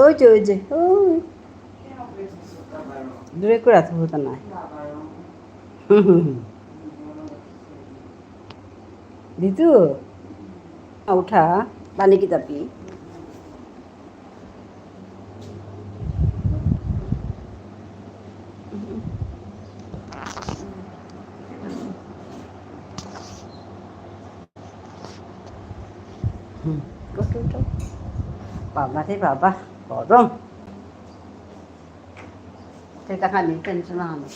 ওই যে ওই দূরে করে আছে হতো না দিতু উঠা পানি কি তাপি বাবা রে বাবা গরম সেটা খালি টেনশন আমার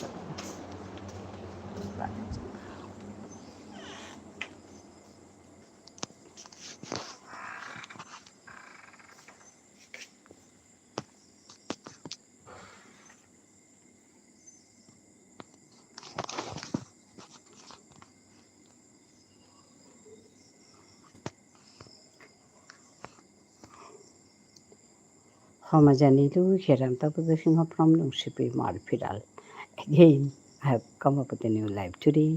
Homogeneity Hirantapudasinha from Nushipi Marfiral. Again, I have come up with a new life today.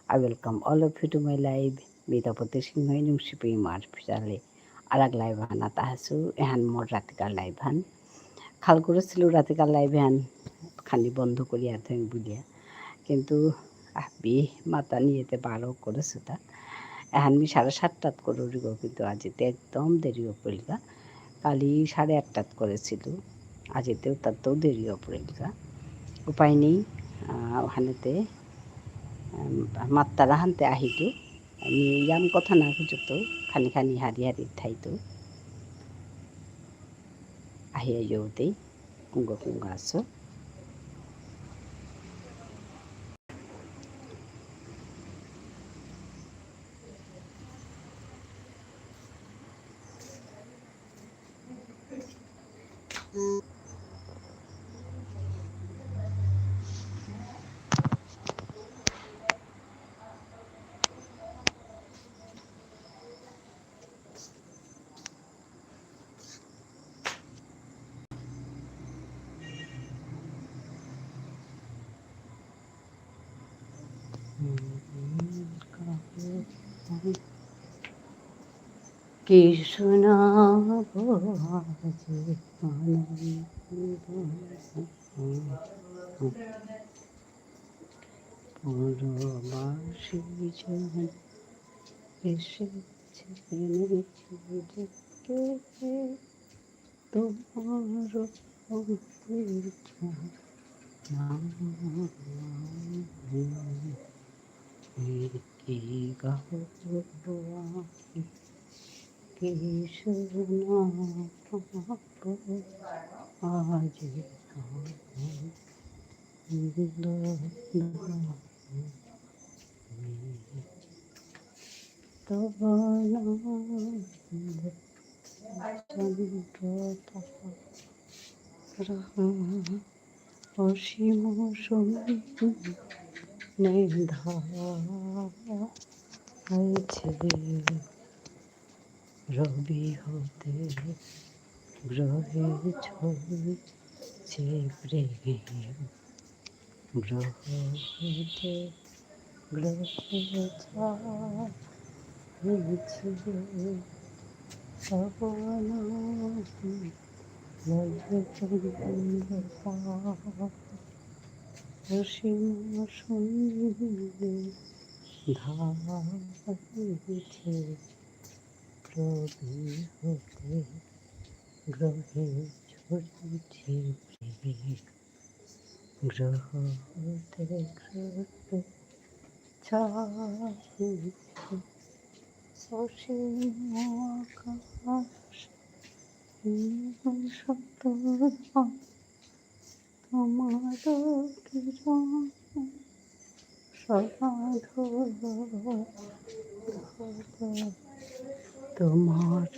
I welcome all of you to my live. Bitapudasinha Nushipi Marfirale. Alag live han atahasu, ehan more ratical live han. খাল করেছিল রাতিকাল লাইভে আন খালি বন্ধ করি এত বুঝিয়া কিন্তু আবি মাতা নিয়েতে বারো করেছে তা এখন আমি 7:30 করে উঠব কিন্তু আজিতে একদম দেরি পড়িলা কালি 8:30 করেছিল আজিতেও তাতেও দেরি পড়িলা উপায় নেই ওখানেতে মাত্তারা হানতে আহিতো আমি ইয়াম কথা না খুঁজতো খানি খানি হারি হারি থাইতো আহিয়া যাওতেই কুঙ্গ কুঙ্গ আছো কি শোনাবো আজি পরবাসী জন এসেছেন তোমার কি গাবো কি শোনাবো আজ অসীম হয়েছে রবি হতে গ্রহে ছড়ছে প্রেম গ্রহ হতে গ্রহে ছাড়ছে পবন অসীম শূন্যে ধারছে রবি হতে গ্রহে ছড়ছে প্রেম গ্রহ হতে গ্রহে ছাড়ছে অসীম আকাশ সত্য তোমার কিরণ সাধু তোমার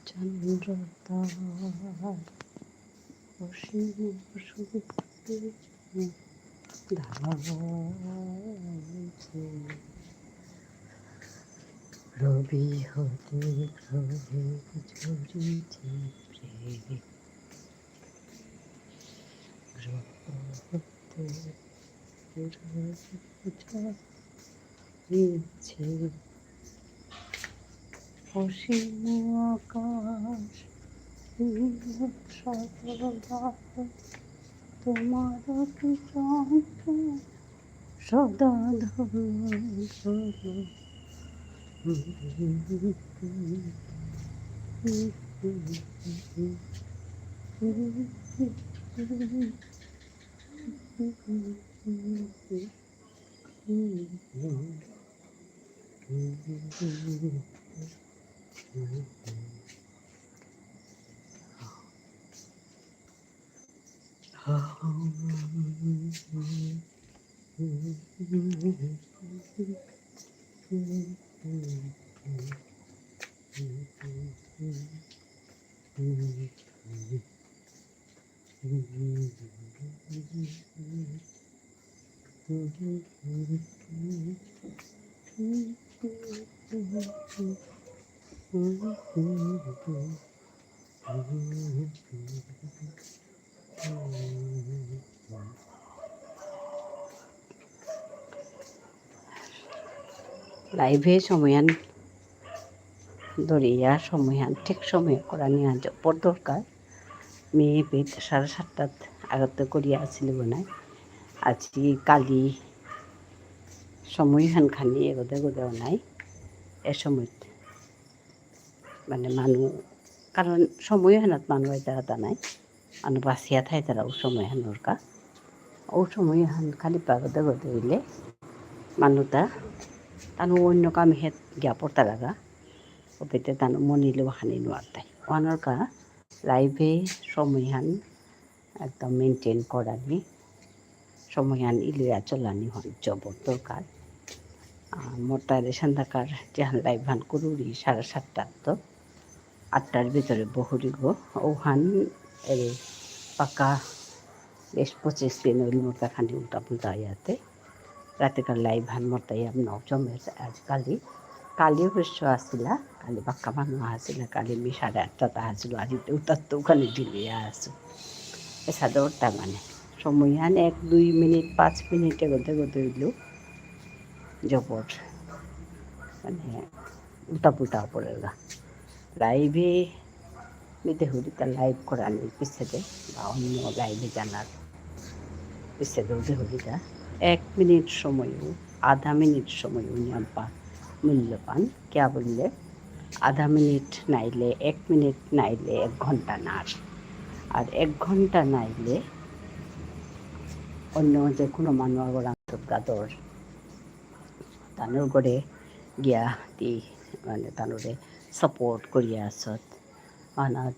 চন্দ্রতার অসীম ধারাইছে রবি হতে গ্রহে ঝরিছে প্রেম গ্রহ হতে ঝরিছে অসীম আকাশ সদা তোমার চন্দ্র সদা লাইভে সময়হান ধরিয়া সময়হান ঠিক সময়ে করা নিয়ে পর দরকার মেয়ে পেট 7:30 আগত করিয়া আছিল বনাই আজি কালি সময়হান খানি এগোতে গোদেও নাই এ সময়ত মানে মানুহ কারণ সময়হানত মানুহ এটা নাই মানুহ বাচিয়া ঠাই তারা ও সময়হানৰ কা ও সময়হান খালি পাগতে গোদে হইলে মানুহটা তানো অন্য কাম হেত গিয়া পড়তা লাগা ওপেতে তানো মনিলেও খানি নোয়ার তাই ওয়ানোর কা লাইভে সময়হান একদম মেনটেন করানি সময়হান ইলিয়া চলানি হন জবর দরকার মোটারে সান্দাকার যেহান লাইভান করুরি 7:30 তো 8টার ভিতরে বহুরি গো ওহান এর পাকা 20-25 দিন হইল মোটা খানি উল্টা পুল্টা ইয়াতে রাতেকার লাইভান মোটাই আমনাও জমে আজকালি কালি অবশ্য আসিলা কালি বাক্কা মানুষ আসিলা কালি মি 8:30 আসিল আজি উতার তো ওখানে ঢিলিয়া আসো এসা দৌড়টা মানে সময়হান 1-2 মিনিট 5 মিনিটে গোদে হইল জবর মানে উল্টা পুল্টা পড়ে গা লাইভে মিতে হরিতা লাইভ করানি পিছেতে বা অন্য লাইভে জানার পিছেতে ওদের হরিতা 1 মিনিট সময়ও আধা মিনিট সময়ও নিয়ম মূল্য পান কে বললে আধা মিনিট নাইলে 1 মিনিট নাইলে 1 ঘন্টা নার আর 1 ঘন্টা নাইলে অন্য যে কোনো মানুষ গাদর তানোর গড়ে গিয়া দি মানে তানোরে সাপোর্ট করিয়া আসত অনাথ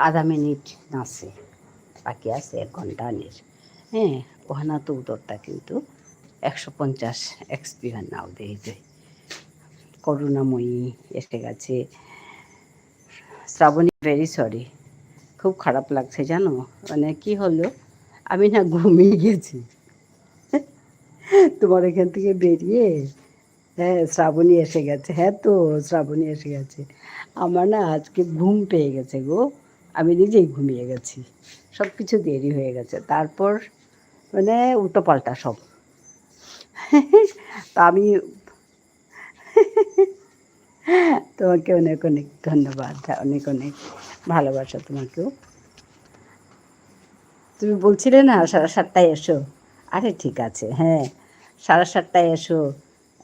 আধা মিনিট নাচে বাকি আছে 1 ঘন্টা আনির হ্যাঁ ওখানা তো উত্তরটা কিন্তু 150 এক্সপিরিয়েন্স নাও দেয় করুণাময়ী এসে গেছে শ্রাবণী ভেরি সরি খুব খারাপ লাগছে জানো মানে কি হলো আমি না ঘুমিয়ে গেছি তোমার এখান থেকে বেরিয়ে হ্যাঁ শ্রাবণী এসে গেছে হ্যাঁ তো শ্রাবণী এসে গেছে আমার না আজকে ঘুম পেয়ে গেছে গো আমি নিজেই ঘুমিয়ে গেছি সব কিছু দেরি হয়ে গেছে তারপর মানে উল্টো পাল্টা সব তা আমি তোমাকে অনেক অনেক ধন্যবাদ অনেক অনেক ভালোবাসা তোমাকেও তুমি বলছিলে না 7:30 এসো আরে ঠিক আছে হ্যাঁ 7:30 এসো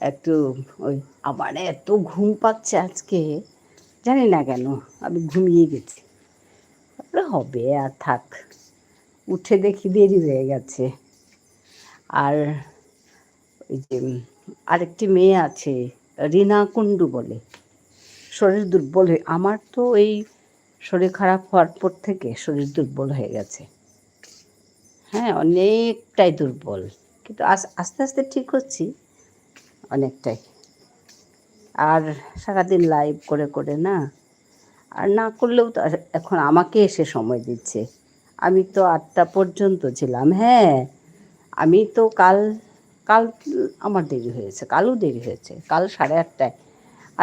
একটু ওই আমার এত ঘুম পাচ্ছে আজকে জানি না কেন আমি ঘুমিয়ে গেছি তারপরে হবে আর থাক উঠে দেখি দেরি হয়ে গেছে আর ওই যে আরেকটি মেয়ে আছে রিনা কুণ্ডু বলে শরীর দুর্বল হয়ে আমার তো এই শরীর খারাপ হওয়ার পর থেকে শরীর দুর্বল হয়ে গেছে হ্যাঁ অনেকটাই দুর্বল কিন্তু আস্তে আস্তে ঠিক হচ্ছি অনেকটাই আর সারাদিন লাইভ করে করে না আর না করলেও তো এখন আমাকে এসে সময় দিচ্ছে আমি তো 8টা পর্যন্ত ছিলাম হ্যাঁ আমি তো কাল আমার দেরি হয়েছে কালও দেরি হয়েছে কাল 8:30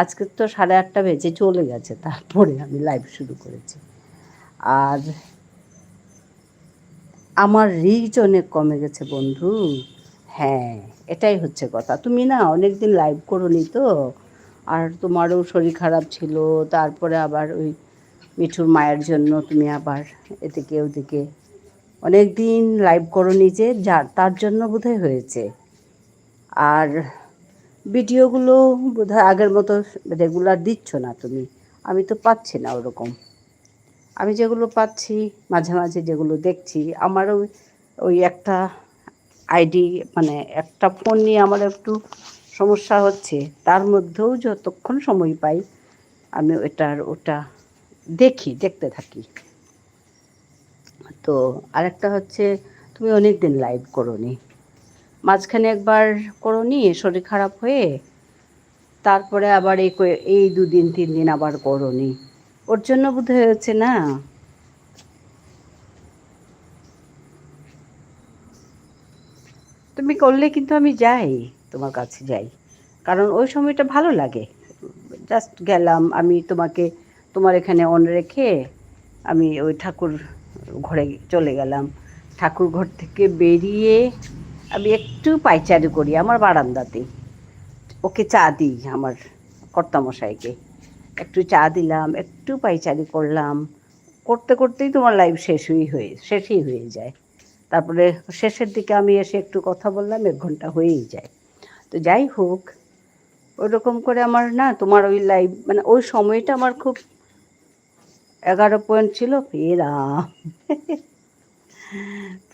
আজকে তো 8:30 বেজে চলে গেছে তারপরে আমি লাইভ শুরু করেছি আর আমার রিচ অনেক কমে গেছে বন্ধু হ্যাঁ এটাই হচ্ছে কথা তুমি না অনেক দিন লাইভ করোনি তো আর তোমারও শরীর খারাপ ছিল তারপরে আবার ওই মিঠুর মায়ের জন্য তুমি আবার এদিকে ওদিকে অনেক দিন লাইভ করোনি যে তার জন্য বোধহয় হয়েছে আর ভিডিওগুলো বোধহয় আগের মতো রেগুলার দিচ্ছ না তুমি আমি তো পাচ্ছি না ওরকম আমি যেগুলো পাচ্ছি, মাঝে মাঝে যেগুলো দেখছি, আমারও ওই একটা আইডি, মানে একটা ফোন নিয়ে আমার একটু সমস্যা হচ্ছে, তার মধ্যেও যতক্ষণ সময় পাই আমি ওটা দেখতে থাকি। তো আরেকটা হচ্ছে, তুমি অনেক দিন লাইভ করোনি, মাঝখানে একবার করোনি শরীর খারাপ হয়ে, তারপরে আবার এই 2 দিন 3 দিন আবার করোনি, ওর জন্য বোধহয় হচ্ছে না। তুমি করলে কিন্তু আমি যাই, তোমার কাছে যাই, কারণ ওই সময়টা ভালো লাগে। জাস্ট গেলাম আমি, তোমার এখানে অন রেখে আমি ওই ঠাকুর ঘরে চলে গেলাম। ঠাকুর ঘর থেকে বেরিয়ে আমি একটু পায়চারি করি আমার বারান্দাতে, ওকে চা দিই, আমার কর্তামশাইকে একটু চা দিলাম, একটু পায়চারি করলাম, করতে করতেই তোমার লাইভ শেষই হয়ে যায়। তারপরে শেষের দিকে আমি এসে একটু কথা বললাম, 1 ঘন্টা হয়েই যায়। তো যাই হোক, ওইরকম করে আমার না, তোমার ওই লাইভ, মানে ওই সময়টা আমার খুব 11 পয়েন্ট ছিল, পেলাম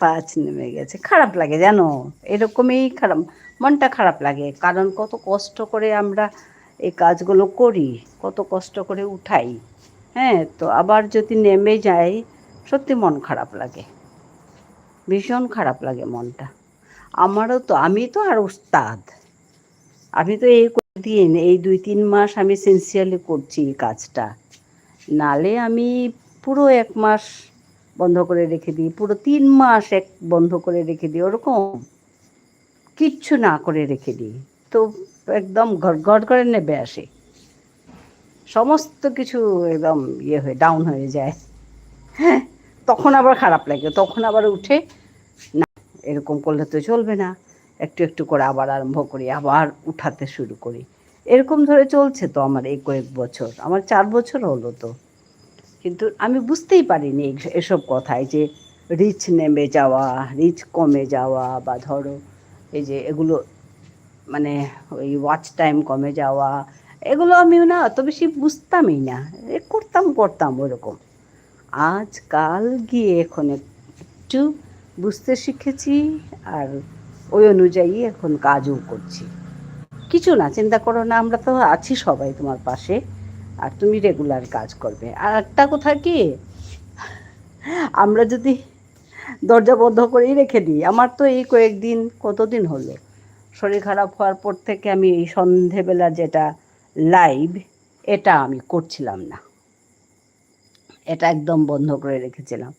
5 নেমে গেছে। খারাপ লাগে জানো, এরকমই খারাপ, মনটা খারাপ লাগে, কারণ কত কষ্ট করে আমরা এই কাজগুলো করি, কত কষ্ট করে উঠাই। হ্যাঁ, তো আবার যদি নেমে যায়, সত্যি মন খারাপ লাগে, ভীষণ খারাপ লাগে মনটা। আমি তো আর উস্তাদ, আমি তো এই 2-3 মাস আমি সিনসিয়ারলি করছি এই কাজটা, নালে আমি পুরো 1 মাস বন্ধ করে রেখে দিই, পুরো 3 মাস বন্ধ করে রেখে দিই, ওরকম কিচ্ছু না করে রেখে দিই, তো একদম গড়গড় করে নেবে আসে, সমস্ত কিছু একদম ডাউন হয়ে যায়। হ্যাঁ, তখন আবার খারাপ লাগে, তখন আবার উঠে, না এরকম করলে তো চলবে না, একটু একটু করে আবার আরম্ভ করি, আবার উঠাতে শুরু করি। এরকম ধরে চলছে তো আমার এই কয়েক বছর, আমার 4 বছর হলো তো। কিন্তু আমি বুঝতেই পারিনি এসব কথায়, যে রিচ নেমে যাওয়া, রিচ কমে যাওয়া, বা ধরো এই যে এগুলো, মানে ওই ওয়াচ টাইম কমে যাওয়া, এগুলো আমিও না অত বেশি বুঝতামই না, করতাম ওরকম। আজকাল গিয়ে এখন একটু বুঝতে শিখেছি, আর ওই অনুযায়ী এখন কাজও করছি। কিছু না, চিন্তা করো না, আমরা তো আছি সবাই তোমার পাশে, আর তুমি রেগুলার কাজ করবে। আর একটা কথা কি, আমরা যদি দরজা বন্ধ করেই রেখে দিই, আমার তো এই কয়েকদিন, কতদিন হলো শরীর খারাপ হওয়ার পর থেকে আমি এই সন্ধেবেলা যেটা লাইভ, এটা আমি করছিলাম না, এটা একদম বন্ধ করে রেখেছিলাম।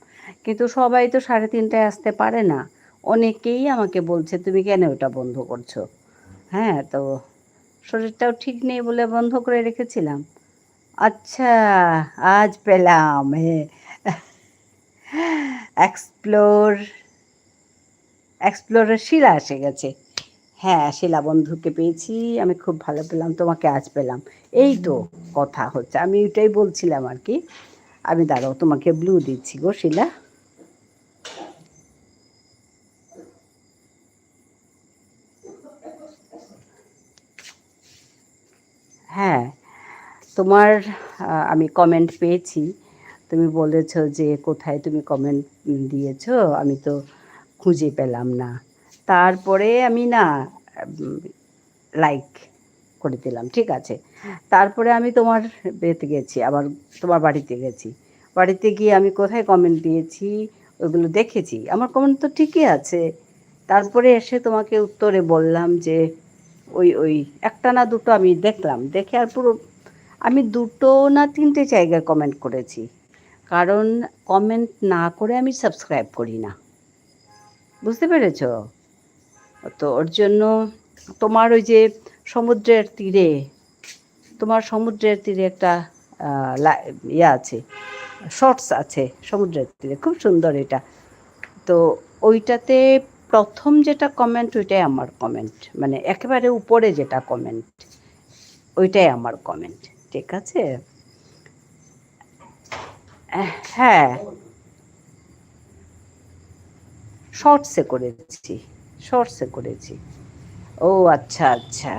কিন্তু সবাই তো 3:30টায় আসতে পারে না, অনেকেই আমাকে বলছে তুমি কেন ওটা বন্ধ করছো। হ্যাঁ, তো শরীরটাও ঠিক নেই বলে বন্ধ করে রেখেছিলাম। আচ্ছা, আজ পেলাম, এক্সপ্লোর এক্সপ্লোরের শিলা এসে গেছে। হ্যাঁ, শিলা বন্ধুকে পেয়েছি, আমি খুব ভালো পেলাম, তোমাকে আজ পেলাম, এই তো কথা হচ্ছে, আমি ওইটাই বলছিলাম আর কি। আমি দাঁড়াও, তোমাকে ব্লু দিচ্ছি গো শিলা। হ্যাঁ, তোমার আমি কমেন্ট পেয়েছি, তুমি বলেছো যে কোথায় তুমি কমেন্ট দিয়েছো, আমি তো খুঁজে পেলাম না। তারপরে আমি না লাইক করে দিলাম, ঠিক আছে। তারপরে আমি তোমার বেতে গেছি, আবার তোমার বাড়িতে গেছি, বাড়িতে গিয়ে আমি কোথায় কমেন্ট দিয়েছি ওইগুলো দেখেছি, আমার কমেন্ট তো ঠিকই আছে। তারপরে এসে তোমাকে উত্তরে বললাম যে ওই একটা না দুটো আমি দেখলাম, দেখে আর পুরো আমি 2 না 3টে জায়গায় কমেন্ট করেছি, কারণ কমেন্ট না করে আমি সাবস্ক্রাইব করি না, বুঝতে পেরেছো? তো ওর জন্য তোমার ওই যে সমুদ্রের তীরে, একটা ইয়ে আছে, শর্টস আছে সমুদ্রের তীরে, খুব সুন্দর এটা। তো ওইটাতে প্রথম যেটা কমেন্ট, ওইটাই আমার কমেন্ট, মানে একেবারে উপরে যেটা কমেন্ট, ওইটাই আমার কমেন্ট, ঠিক আছে। হ্যাঁ, শর্টসে করেছি, শর্টসে করেছি। ও আচ্ছা আচ্ছা,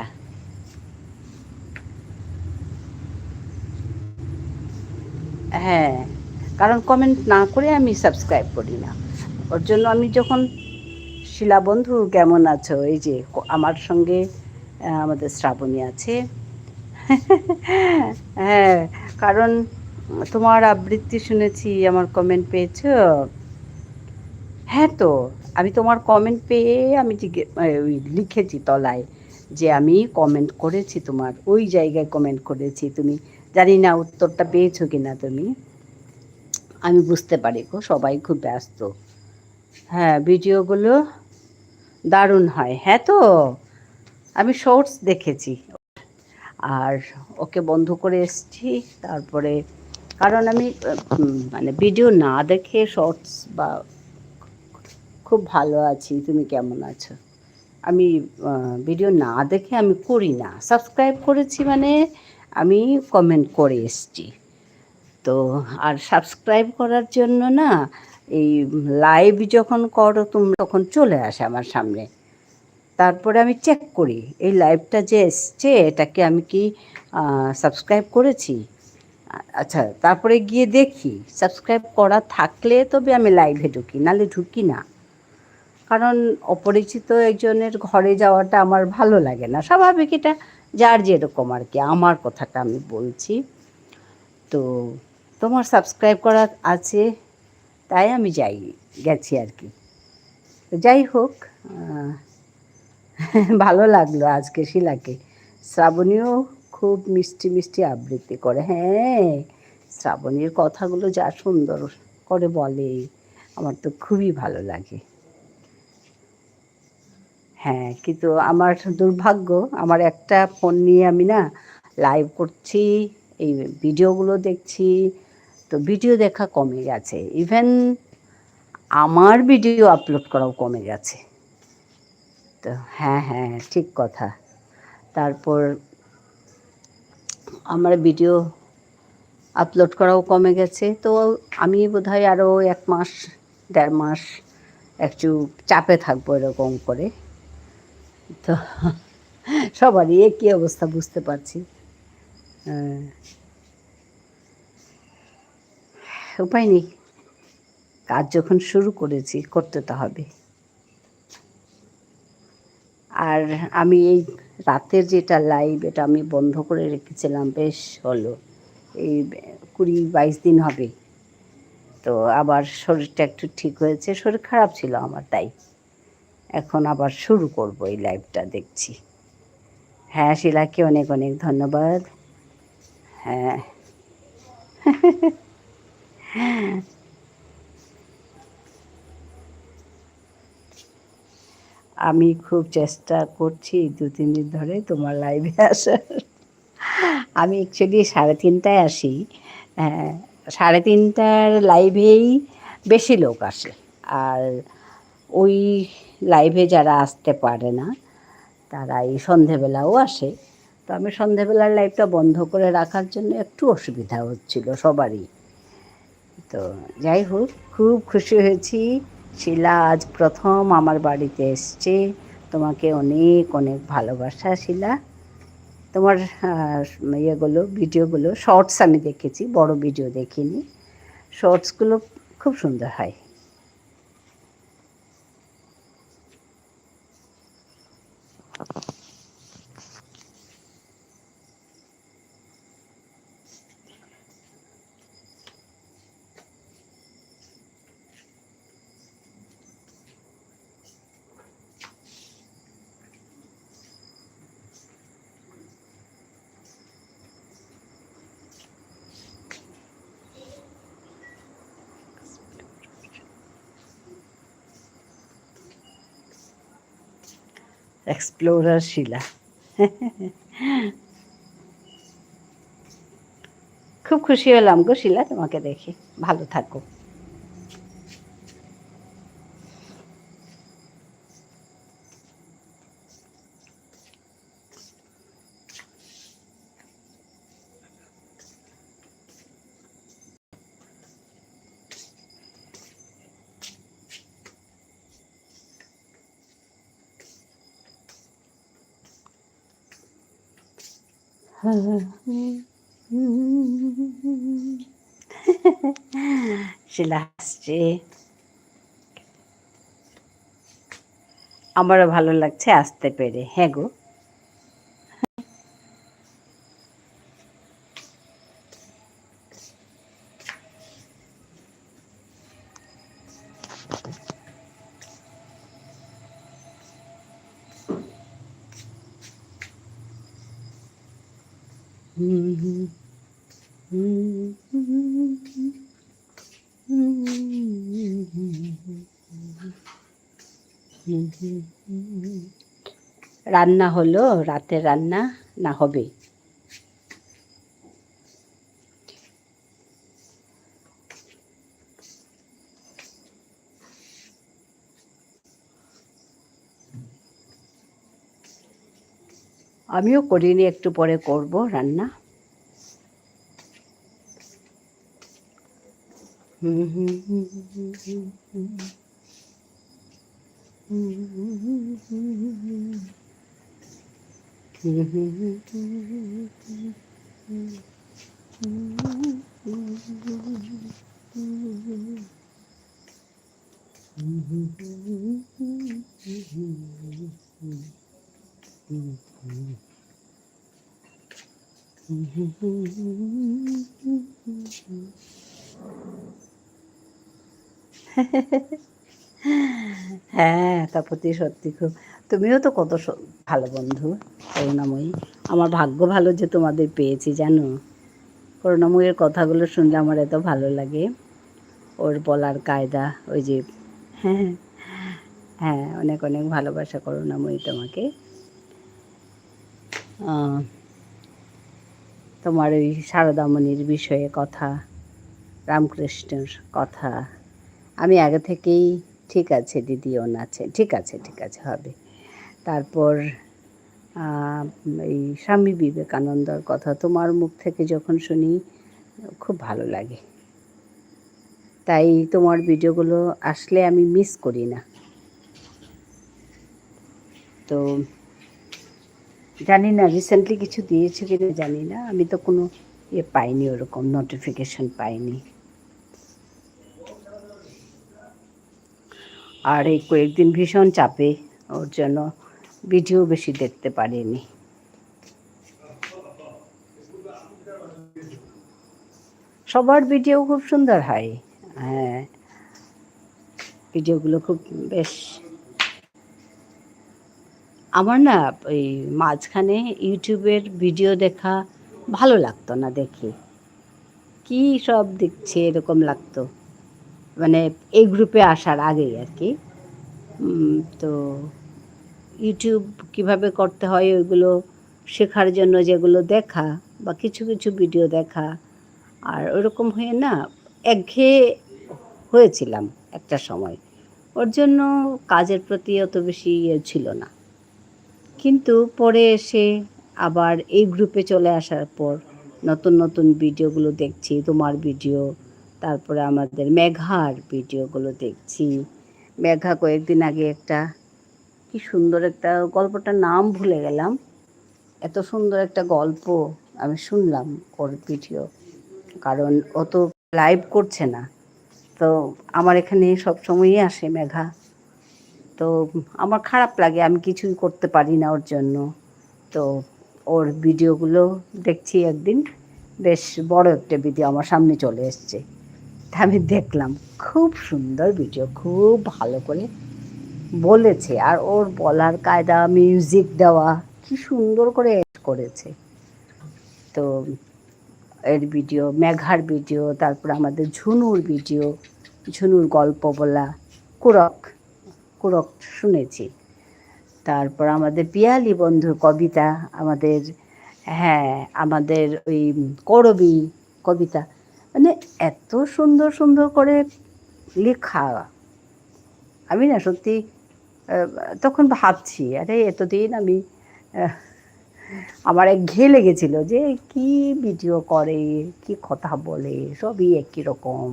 হ্যাঁ, কারণ কমেন্ট না করে আমি সাবস্ক্রাইব করি না। ওর জন্য আমি যখন শিলা বন্ধু কেমন আছো, এই যে আমার সঙ্গে আমাদের শ্রাবণী আছে। হ্যাঁ, কারণ তোমার আবৃত্তি শুনেছি, আমার কমেন্ট পেয়েছো। হ্যাঁ, তো আমি তোমার কমেন্ট পেয়ে আমি ওই লিখেছি তলায় যে আমি কমেন্ট করেছি, তোমার ওই জায়গায় কমেন্ট করেছি। তুমি জানি না উত্তরটা পেয়েছো কিনা তুমি। আমি বুঝতে পারি গো, সবাই খুব ব্যস্ত। হ্যাঁ, ভিডিওগুলো দারুণ হয়। হ্যাঁ, তো আমি শর্টস দেখেছি আর ওকে বন্ধ করে এসছি। তারপরে কারণ আমি মানে ভিডিও না দেখে শর্টস বা খুব ভালো আছি, তুমি কেমন আছো, আমি ভিডিও না দেখে আমি করি না। সাবস্ক্রাইব করেছি মানে আমি কমেন্ট করে এসছি। তো আর সাবস্ক্রাইব করার জন্য না, এই লাইভ যখন করো তুমি তখন চলে আসে আমার সামনে। তারপরে আমি চেক করি এই লাইভটা যে এসছে এটাকে আমি কি সাবস্ক্রাইব করেছি। আচ্ছা, তারপরে গিয়ে দেখি সাবস্ক্রাইব করা থাকলে তবে আমি লাইভে ঢুকি, নাহলে ঢুকি না। কারণ অপরিচিত একজনের ঘরে যাওয়াটা আমার ভালো লাগে না। স্বাভাবিক, এটা যার যেরকম আর কি, আমার কথাটা আমি বলছি। তো তোমার সাবস্ক্রাইব করা আছে তাই আমি গেছি আর কি। তো যাই হোক, ভালো লাগলো আজকে শিলাকে। শ্রাবণীও খুব মিষ্টি মিষ্টি আবৃত্তি করে। হ্যাঁ, শ্রাবণীর কথাগুলো যা সুন্দর করে বলে, আমার তো খুবই ভালো লাগে। হ্যাঁ, কিন্তু আমার দুর্ভাগ্য, আমার একটা ফোন নিয়ে আমি না লাইভ করছি, এই ভিডিওগুলো দেখছি, তো ভিডিও দেখা কমে গেছে। ইভেন আমার ভিডিও আপলোড করাও কমে গেছে। তো হ্যাঁ হ্যাঁ, ঠিক কথা। তারপর আমার ভিডিও আপলোড করাও কমে গেছে। তো আমি বোধহয় আরও 1 মাস 1.5 মাস একটু চাপে থাকবো এরকম করে। তো সবারই একই অবস্থা, বুঝতে পারছি। উপায় নেই, কাজ যখন শুরু করেছি করতে তো হবে। আর আমি এই রাতের যেটা লাইভ, এটা আমি বন্ধ করে রেখেছিলাম, বেশ হলো এই 20-22 দিন হবে। তো আবার শরীরটা একটু ঠিক হয়েছে, শরীর খারাপ ছিল আমার, তাই এখন আবার শুরু করব এই লাইভটা দেখছি। হ্যাঁ, শিলাকে অনেক অনেক ধন্যবাদ। হ্যাঁ, আমি খুব চেষ্টা করছি 2-3 দিন ধরে তোমার লাইভে আসার। আমি অ্যাকচুয়ালি 3:30টায় আসি। হ্যাঁ, 3:30টার লাইভেই বেশি লোক আসে। আর ওই লাইভে যারা আসতে পারে না তারা এই সন্ধেবেলাও আসে। তো আমি সন্ধেবেলার লাইভটা বন্ধ করে রাখার জন্য একটু অসুবিধা হচ্ছিল সবারই। তো যাই হোক, খুব খুশি হয়েছি শিলা আজ প্রথম আমার বাড়িতে এসছে। তোমাকে অনেক অনেক ভালোবাসা শিলা। তোমার ইয়েগুলো, ভিডিওগুলো, শর্টস আমি দেখেছি, বড় ভিডিও দেখিনি। শর্টসগুলো খুব সুন্দর হয়। এক্সপ্লোরার শিলা। খুব খুশি হলাম গো শিলা তোমাকে দেখে। ভালো থাকো। শিলা হাসছে, আমারও ভালো লাগছে আসতে পেরে। হ্যাঁ গো, রান্না হলো? রাতের রান্না না হবে? আমিও করিনি, একটু পরে করব রান্না। হ্যাঁ, তাপতি সত্যি খুব। তুমিও তো কত ভালো বন্ধু, করুণাময়ী। আমার ভাগ্য ভালো যে তোমাদের পেয়েছি, জানো। করুণাময়ীর কথাগুলো শুনলে আমার এত ভালো লাগে। ওর বলার কায়দা, ওই যে, হ্যাঁ হ্যাঁ, অনেক অনেক ভালোবাসা করুণাময়ী তোমাকে। তোমার ওই সারদামণির বিষয়ে কথা, রামকৃষ্ণের কথা, আমি আগে থেকেই ঠিক আছে দিদি, ওন আছে, ঠিক আছে ঠিক আছে হবে। তারপর এই স্বামী বিবেকানন্দর কথা তোমার মুখ থেকে যখন শুনি খুব ভালো লাগে। তাই তোমার ভিডিওগুলো আসলে আমি মিস করি না। তো জানি না রিসেন্টলি কিছু দিয়েছে কিনা জানি না, আমি তো কোনো পাইনি, ওরকম নোটিফিকেশন পাইনি। আর এই কয়েকদিন ভীষণ চাপে, ওর জন্য ভিডিও বেশি দেখতে পারিনি। সবার ভিডিও খুব সুন্দর হয়, হ্যাঁ, ভিডিওগুলো খুব বেশ। আমার না ওই মাঝখানে ইউটিউবের ভিডিও দেখা ভালো লাগতো না, দেখে কী সব দেখছে এরকম লাগতো, মানে এই গ্রুপে আসার আগেই আর কি। তো ইউটিউব কিভাবে করতে হয় ওইগুলো শেখার জন্য যেগুলো দেখা, বা কিছু কিছু ভিডিও দেখা, আর ওরকম হয়ে না একঘেয়ে হয়েছিলাম একটা সময়। ওর জন্য কাজের প্রতি অত বেশি ছিল না। কিন্তু পরে এসে আবার এই গ্রুপে চলে আসার পর নতুন নতুন ভিডিওগুলো দেখছি, তোমার ভিডিও, তারপরে আমাদের মেঘার ভিডিওগুলো দেখছি। মেঘা কয়েকদিন আগে একটা কি সুন্দর একটা, গল্পটার নাম ভুলে গেলাম, এত সুন্দর একটা গল্প আমি শুনলাম ওর ভিডিও। কারণ ও তো লাইভ করছে না, তো আমার এখানে সবসময়ই আসে মেঘা। তো আমার খারাপ লাগে, আমি কিছুই করতে পারি না ওর জন্য। তো ওর ভিডিওগুলো দেখছি, একদিন বেশ বড় একটা ভিডিও আমার সামনে চলে এসছে, তা আমি দেখলাম, খুব সুন্দর ভিডিও, খুব ভালো করে বলেছে। আর ওর বলার কায়দা, মিউজিক দেওয়া, কি সুন্দর করে করেছে। তো এর ভিডিও, মেঘার ভিডিও, তারপর আমাদের ঝুনুর ভিডিও, ঝুনুর গল্প বলা, কুরক কুরক শুনেছি। তারপর আমাদের পিয়ালি বন্ধুর কবিতা, আমাদের, হ্যাঁ, আমাদের ওই করবী কবিতা, মানে এত সুন্দর সুন্দর করে লেখা। আমি না সত্যি তখন ভাবছি, আরে এতদিন আমি আমার একঘেয়ে লেগেছিল যে কি ভিডিও করে, কি কথা বলে, সবই একই রকম,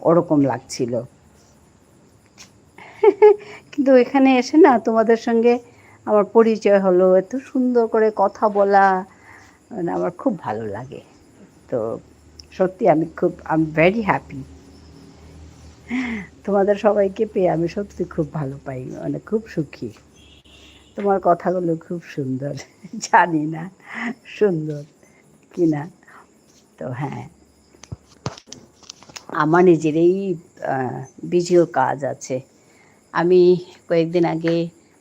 ওরকম লাগছিল। কিন্তু এখানে এসে না তোমাদের সঙ্গে আমার পরিচয় হলো, এত সুন্দর করে কথা বলা, মানে আমার খুব ভালো লাগে। তো সত্যি আমি ভেরি হ্যাপি। তোমাদের সবাইকে পেয়ে আমি সত্যি খুব ভালো পাই, মানে খুব সুখী। তোমার কথাগুলো খুব সুন্দর। জানি না সুন্দর কি না। তো হ্যাঁ, আমার নিজেরই বিজিও কাজ আছে। আমি কয়েকদিন আগে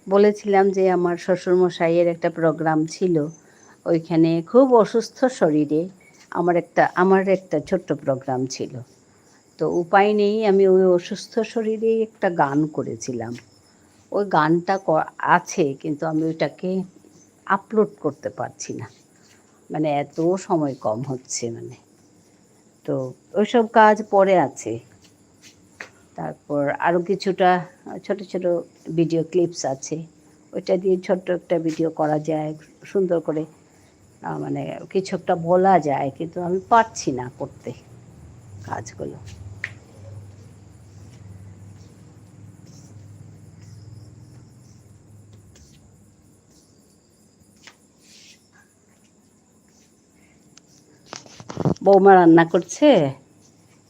বলেছিলাম যে আমার শ্বশুরমশাইয়ের একটা প্রোগ্রাম ছিল, ওইখানে খুব অসুস্থ শরীরে আমার একটা ছোট্ট প্রোগ্রাম ছিল। তো উপায় নেই, আমি ওই অসুস্থ শরীরেই একটা গান করেছিলাম। ওই গানটা আছে, কিন্তু আমি ওইটাকে আপলোড করতে পারছি না, মানে এত সময় কম হচ্ছে মানে। তো ওইসব কাজ পরে আছে। তারপর আরও কিছুটা ছোট ছোট ভিডিও ক্লিপস আছে, ওইটা দিয়ে ছোট্ট একটা ভিডিও করা যায় সুন্দর করে, মানে কিছু একটা বলা যায়, কিন্তু আমি পারছি না করতে কাজগুলো। বৌমা রান্না করছে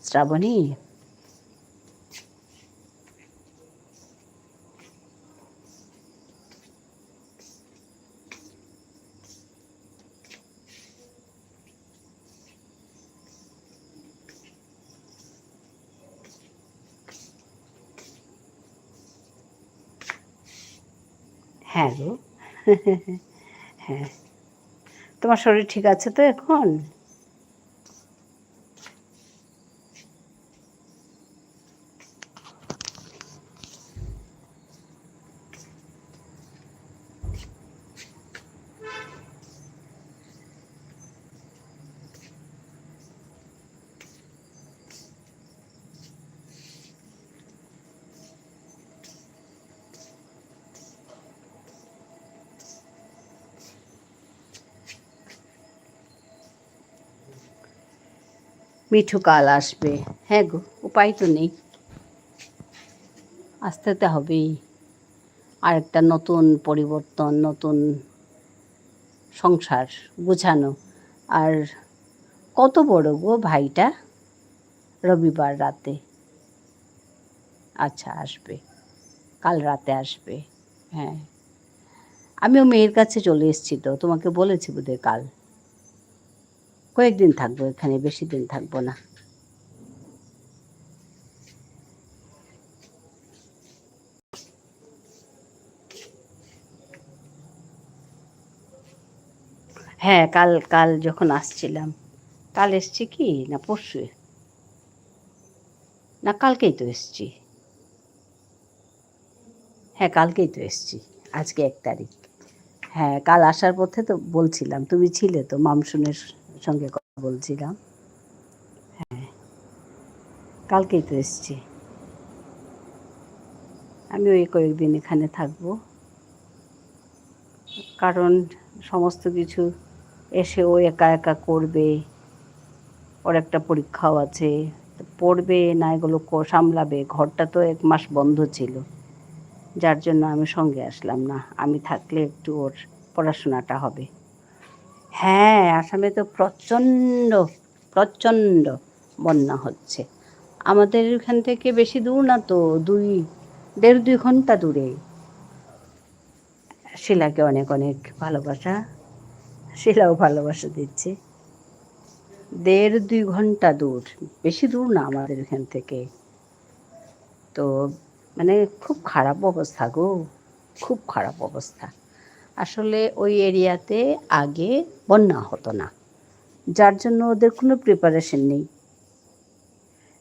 শ্রাবণী। হ্যাঁ গো। হ্যাঁ, তোমার শরীর ঠিক আছে তো এখন? মিঠু কাল আসবে। হ্যাঁ গো, উপায় তো নেই, আসতে তো হবেই। আর একটা নতুন পরিবর্তন, নতুন সংসার গুছানো। আর কত বড় গো ভাইটা? রবিবার রাতে? আচ্ছা, আসবে, কাল রাতে আসবে। হ্যাঁ, আমিও মেয়ের কাছে চলে এসেছি, তো তোমাকে বলেছি বোধহয় কাল। কয়েকদিন থাকবো এখানে, বেশি দিন থাকবো না। হ্যাঁ, কাল কাল যখন আসছিলাম, কাল এসছি কি না পরশু, না কালকেই তো এসছি। হ্যাঁ, কালকেই তো এসছি, আজকে 1 তারিখ। হ্যাঁ, কাল আসার পথে তো বলছিলাম, তুমি ছিলে তো, মামসুনের সঙ্গে কথা বলছিলাম। হ্যাঁ, কালকেই তো এসছি। আমি ওই কয়েকদিন এখানে থাকবো, কারণ সমস্ত কিছু এসে ও একা একা করবে, ওর একটা পরীক্ষাও আছে, পড়বে না, এগুলো সামলাবে। ঘরটা তো 1 মাস বন্ধ ছিল, যার জন্য আমি সঙ্গে আসলাম না। আমি থাকলে একটু ওর পড়াশোনাটা হবে। হ্যাঁ, আসামে তো প্রচণ্ড প্রচণ্ড বন্যা হচ্ছে। আমাদের এখান থেকে বেশি দূর না তো, 1.5-2 ঘন্টা দূরে। শিলাকে অনেক অনেক ভালোবাসা, শিলাও ভালোবাসা দিচ্ছে। 1.5-2 ঘন্টা দূর, বেশি দূর না আমাদের এখান থেকে। তো মানে খুব খারাপ অবস্থা গো, খুব খারাপ অবস্থা। আসলে ওই এরিয়াতে আগে বন্যা হতো না, যার জন্য ওদের কোনো প্রিপারেশন নেই।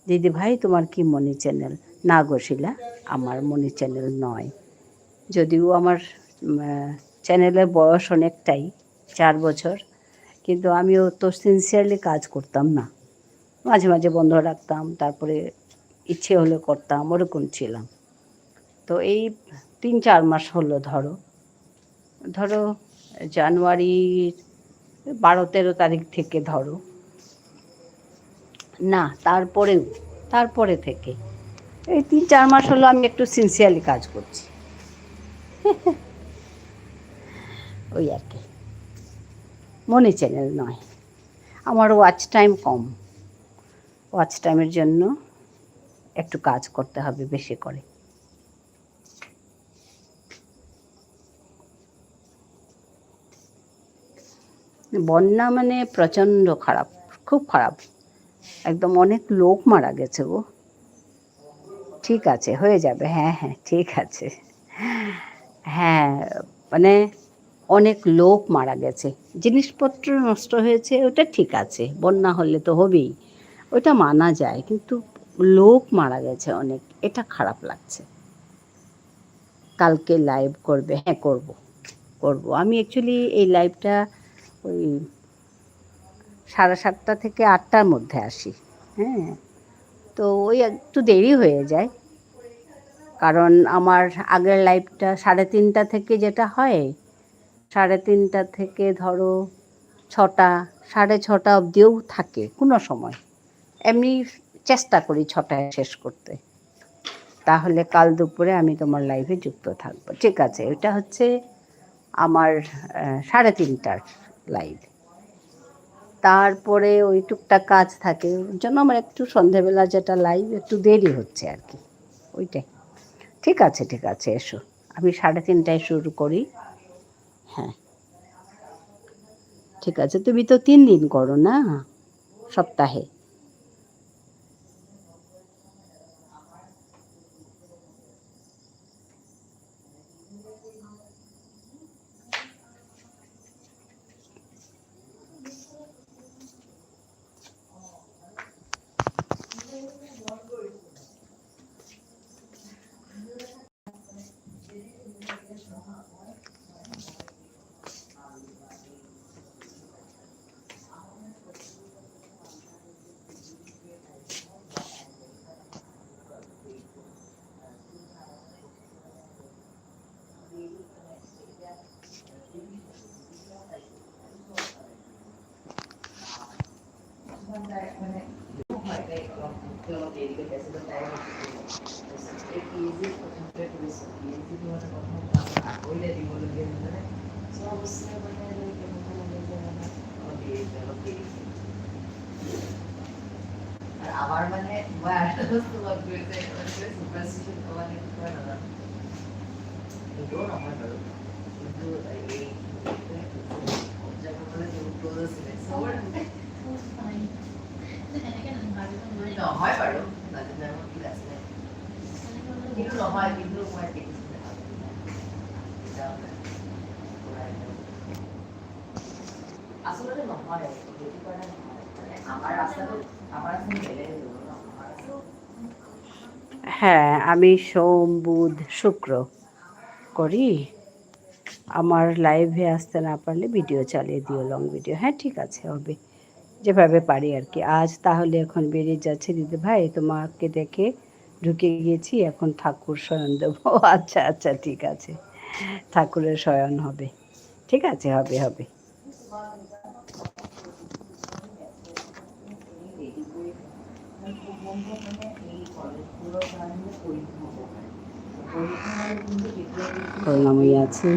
দিদি ভাই, তোমার কি মনি চ্যানেল? না গো শিলা, আমার মনি চ্যানেল নয়। যদিও আমার চ্যানেলের বয়স অনেকটাই, 4 বছর, কিন্তু আমিও তো সিনসিয়ারলি কাজ করতাম না, মাঝে মাঝে বন্ধ রাখতাম, তারপরে ইচ্ছে হলে করতাম, ওরকম ছিলাম। তো এই 3-4 মাস হলো, ধরো ধরো জানুয়ারির 12-13 তারিখ থেকে ধরো, না তারপরে থেকে এই 3-4 মাস হলো আমি একটু সিনসিয়ারলি কাজ করছি। ওই আর কি, মনি চ্যানেল নয়, আমার ওয়াচ টাইম কম। ওয়াচ টাইমের জন্য একটু কাজ করতে হবে বেশি করে। বন্যা মানে প্রচণ্ড খারাপ, খুব খারাপ, একদম অনেক লোক মারা গেছে গো। ঠিক আছে, হয়ে যাবে, হ্যাঁ হ্যাঁ ঠিক আছে। হ্যাঁ, মানে অনেক লোক মারা গেছে, জিনিসপত্র নষ্ট হয়েছে, ওটা ঠিক আছে, বন্যা হলে তো হবেই, ওটা মানা যায়, কিন্তু লোক মারা গেছে অনেক, এটা খারাপ লাগছে। কালকে লাইভ করবে? হ্যাঁ করব করব। আমি অ্যাকচুয়ালি এই লাইভটা ওই 7:30 থেকে 8টার মধ্যে আসি। হ্যাঁ, তো ওই একটু দেরি হয়ে যায়, কারণ আমার আগের লাইভটা 3:30 থেকে যেটা হয়, 3:30 থেকে ধরো 6টা, 6:30 অবধিও থাকে কোনো সময়। এমনি চেষ্টা করি 6টায় শেষ করতে, তাহলে কাল দুপুরে আমি তোমার লাইভে যুক্ত থাকবো। ঠিক আছে, এটা হচ্ছে আমার 3:30টার লাইভ। তারপরে ওই টুকটাক কাজ থাকে, ওর জন্য আমার একটু সন্ধেবেলা যেটা লাইভ একটু দেরি হচ্ছে আর কি, ওইটাই। ঠিক আছে ঠিক আছে, এসো, আমি 3:30টায় শুরু করি। হ্যাঁ ঠিক আছে, তুমি তো 3 দিন করো না সপ্তাহে? আবার মানে নহয় বাৰু, কিন্তু নহয়, কিন্তু মই আচলতে নহয়, সেইটো কাৰণে নহয়, মানে আমাৰ ৰাস্তাটো বেলেগ। হ্যাঁ, আমি সোম বুধ শুক্র করি। আমার লাইভে আসতে না পারলে ভিডিও চালিয়ে দিও, লং ভিডিও। হ্যাঁ ঠিক আছে, হবে যেভাবে পারি আর কি। আজ তাহলে এখন বেরিয়ে যাচ্ছে দিদি ভাই, তোমাকে দেখে ঢুকে গিয়েছি, এখন ঠাকুর শয়ন দেবো। আচ্ছা আচ্ছা ঠিক আছে, ঠাকুরের শয়ন হবে, ঠিক আছে, হবে হবে। করুণাময়ী আছে,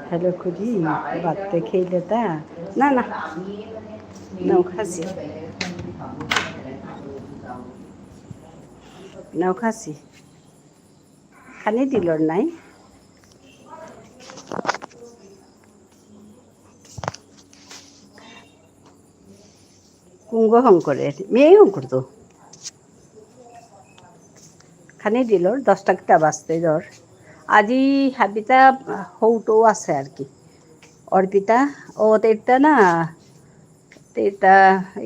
হ্যালো খুঁজি বাড়তে খেলে তা না না নাও খাসি, নাও খাসি খানি দিলর নাই। কুঙ্গ শঙ্করের মেয়ে শঙ্কর তো খানি দিলর 10টা বাজতে ধর। আজি হাবিতা সৌটো আছে আর কি, অর্পিতা ও তেরটা না, তেরটা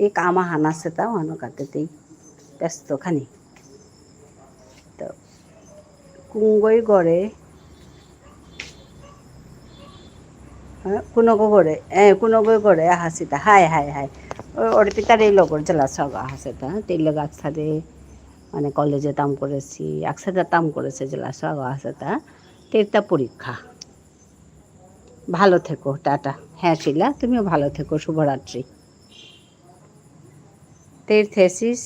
এই কাম আহান আছে তা মানো কাটেতেই ব্যস্ত খানি, তো কুঙ্গই গড়ে কোনগো গড়ে আহাসিতা হাই হাই হাই অর্পিতার এই লগর জেলা সব আহাসিতা তেল গাছ থাকে, মানে কলেজে তাম করেছি, একসাথে তাম করেছে জেলা সব আহাসিতা। তেরটা পরীক্ষা, ভালো থেকো, টাটা। হ্যাঁ শিলা, তুমিও ভালো থেকো, শুভরাত্রি। তের থেসিস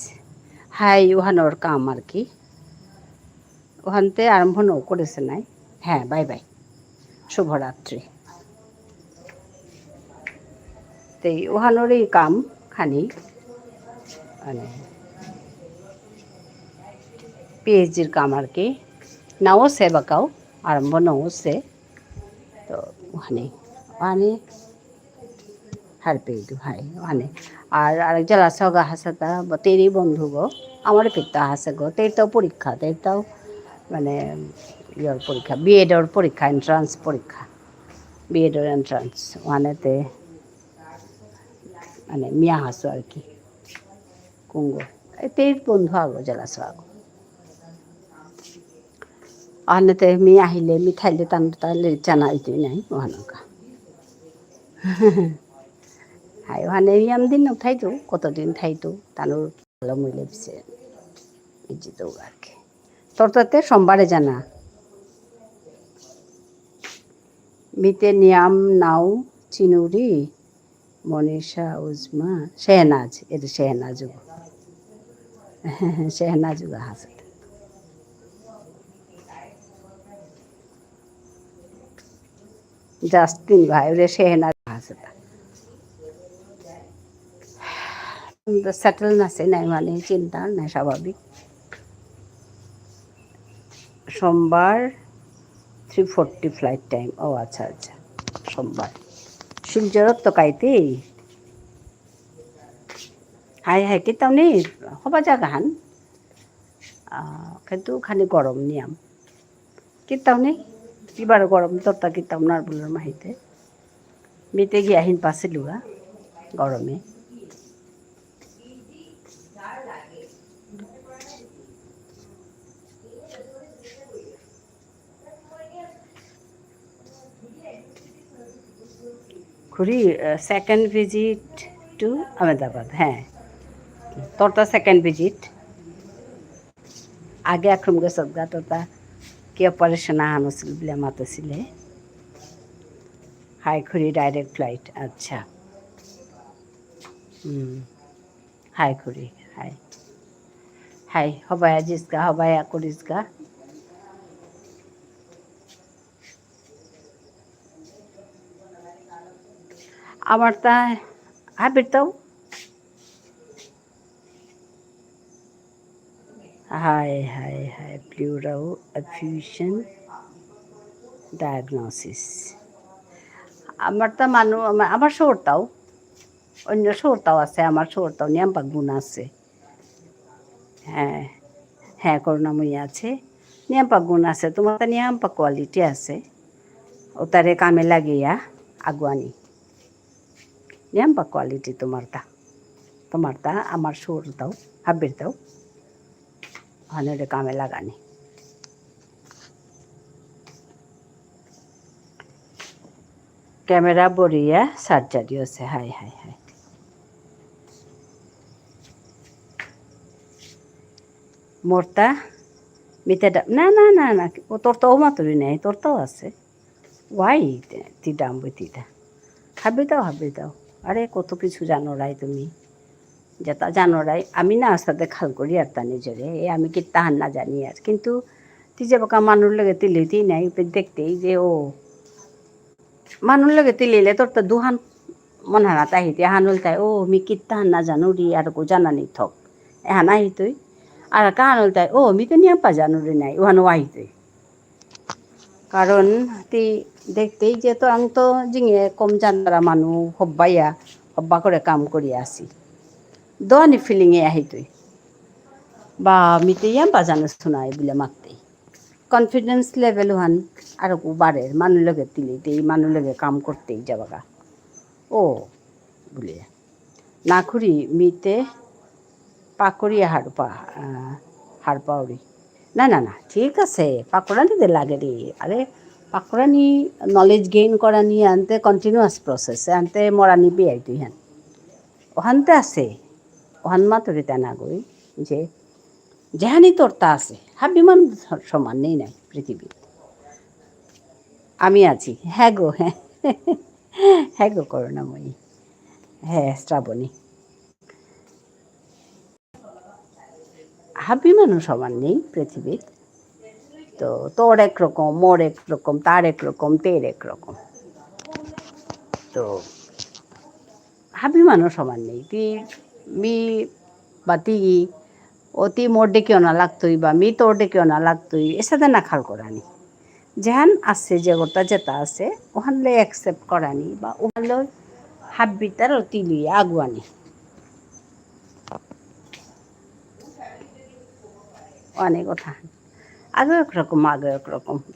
হাই উহানোর কাম আর কি, ওখানতে আরম্ভ নৌ করেছে নাই। হ্যাঁ, বাই বাই, শুভরাত্রি। তো ওখানোরই কাম খানি মানে পিএইচডির কাম আর কি, নাও সে বাকাও আরম্ভ নও সে তো ওখানে ওখানে হেল্প পেয়ে ভাই ওখানে। আর আরেক জেলা সগা হাসে তা তেরই বন্ধু গো, আমার পিতা হাসে গো, তেরটাও পরীক্ষা, তেরটাও মানে ইয়র পরীক্ষা, বিএডর পরীক্ষা, এন্ট্রান্স পরীক্ষা, বিএডর এন্ট্রান্স ওখানেতে মানে মিয়া হাসো আর কি কুঙ্গো তের বন্ধু আগো জেলা আগো ওখানেতে মি আহিলে মি থাইলে টান তাহলে জানাইতে নাই ওখানকা। হাই ওখানে ইয়াম দিন থাইতো, কতদিন থাইতো তানোর ভালো মূল্য দিছে ইজিত আর কি। তোর তাতে সোমবারে জানা মিতে নিয়াম নাও চিনুরি মনীষা উজমা শেহনাজ, এটা শেহনাজ শেহনাজ হাসে জাস্টিন ভাই ওরে শেহনাজ হাসে সেটেল নাছে নাই মানে চিন্তা নাই স্বাভাবিক। সোমবার 3:40 ফ্লাইট টাইম। ও আচ্ছা আচ্ছা, সোমবার শিলচরত তো কাইতে হাই হাই কিতামনি হবা জাগাহান কিন্তু খালি গরম নিয়াম কিতামনি কিবার গরম তোরতা কিতাম নারবুলের মাহিতে মিতে গিয়ে আহিন পাছিলুগা গরমে। ঘুরি সেকেন্ড ভিজিট টু আহমেদাবাদ। হ্যাঁ, তোর তো সেকেন্ড ভিজিট, আগে এখন গেছত গা তোর তা কি অপারেশন আহান ছিল বলে মাতেছিলে। হাই ঘুরি ডাইরেক্ট ফ্লাইট, আচ্ছা। হাই ঘুরি হাই হাই হবায়া জিসগা হবায়া করিসগা। আমার তা হাবিরতাও হাই হাই হাই প্লিউরাও অ্যাফিউশন ডায়াগনোসিস। আমার তা আমার শহরটাও অন্য শহরটাও আছে, আমার শহরটাও নিয়ামপাক গুণ আছে। হ্যাঁ হ্যাঁ, করুণাময়ী আছে, নিয়ামপাক গুণ আছে, তোমার তা নিয়ামপাক কোয়ালিটি আছে, ও তারে কামে লাগিয়া আগুয়ানি নিয়ামপাক কোয়ালিটি তোমার তা আমার শহরটাও হাবিরটাও ওখানে কামে লাগানি। ক্যামেরা বরিয়া সার্জারি আছে। হাই হাই হাই মোরতা মিতে না না না না ও তোর তাও মাতুরি নাই, তোর তাও আছে ওয়াই তিদাম বই তিদা হাবি দাও। আরে কত কিছু জানো রাই তুমি, যেটা জানো রাই আমি না আস্তাতে খাল করি আর তা নিজেরে আমি কি তাহার না জানি আর, কিন্তু তুই যে বাকা মানুষ লেগে তিলিতেই নাই দেখতেই যে ও মানুষ লেগে তিলিলে তোর তো দুহান মন হানা তাহিতে হানুল তাই ও মি কি তাহার না জানো রি আর কো জানা নি থক এহানা হিতই আর কাহানুল তাই ও মি তো নিয়াম্পা জানো রে নাই ওহানো আহিতই। কারণ তি দেখতেই যে তো আং তো জিঙে কম জানারা মানুষ হব্বা করে কাম করি আসি দোয়ানি ফিলিংয়ে আহিতই বা মিতে ইয়াম্পা জানো শোনাই বলে মারতেই কনফিডেন্স লেভেল হান আর বাড়ে মানুষ লগে তিলিতেই মানুষ লগে কাম করতেই যাবাগা ও বলে না খুরি মিতে পাকড়িয়া হাড়পাউরি না না না ঠিক আছে পাকোড়ানিতে লাগে রে। আরে পাকোড়ানি নলেজ গেইন করা নিয়ে আনতে কন্টিনিউয়াস প্রসেস আনতে মরানি বিয়াই তুই হ্যান ওখানতে আছে ওখান মাতুরি তা না গই যে যেহানি তোর তা আছে বিমান সমান নেই নাই পৃথিবীর আমি আছি। হ্যাঁ গো হ্যাঁ হ্যাঁ গো করুণাময়ী, হ্যাঁ শ্রাবণী বিমানও সমান নেই পৃথিবীর। তো তোর একরকম, মোর একরকম, তার একরকম, তের একরকম। তো अभिमानो समान नहीं ती मी बाती অতি মোডে কিয় না লাগতোই বা মি তোডে কিয় না লাগতোই এর সাথে না খাল করানি যেহান আছে জগৎটা যেটা আছে ওখানলে অ্যাকসেপ্ট করানি বা ওখানলে হাব্বিটার তিলি আগুয়ানি অনেক কথা আগে একরকম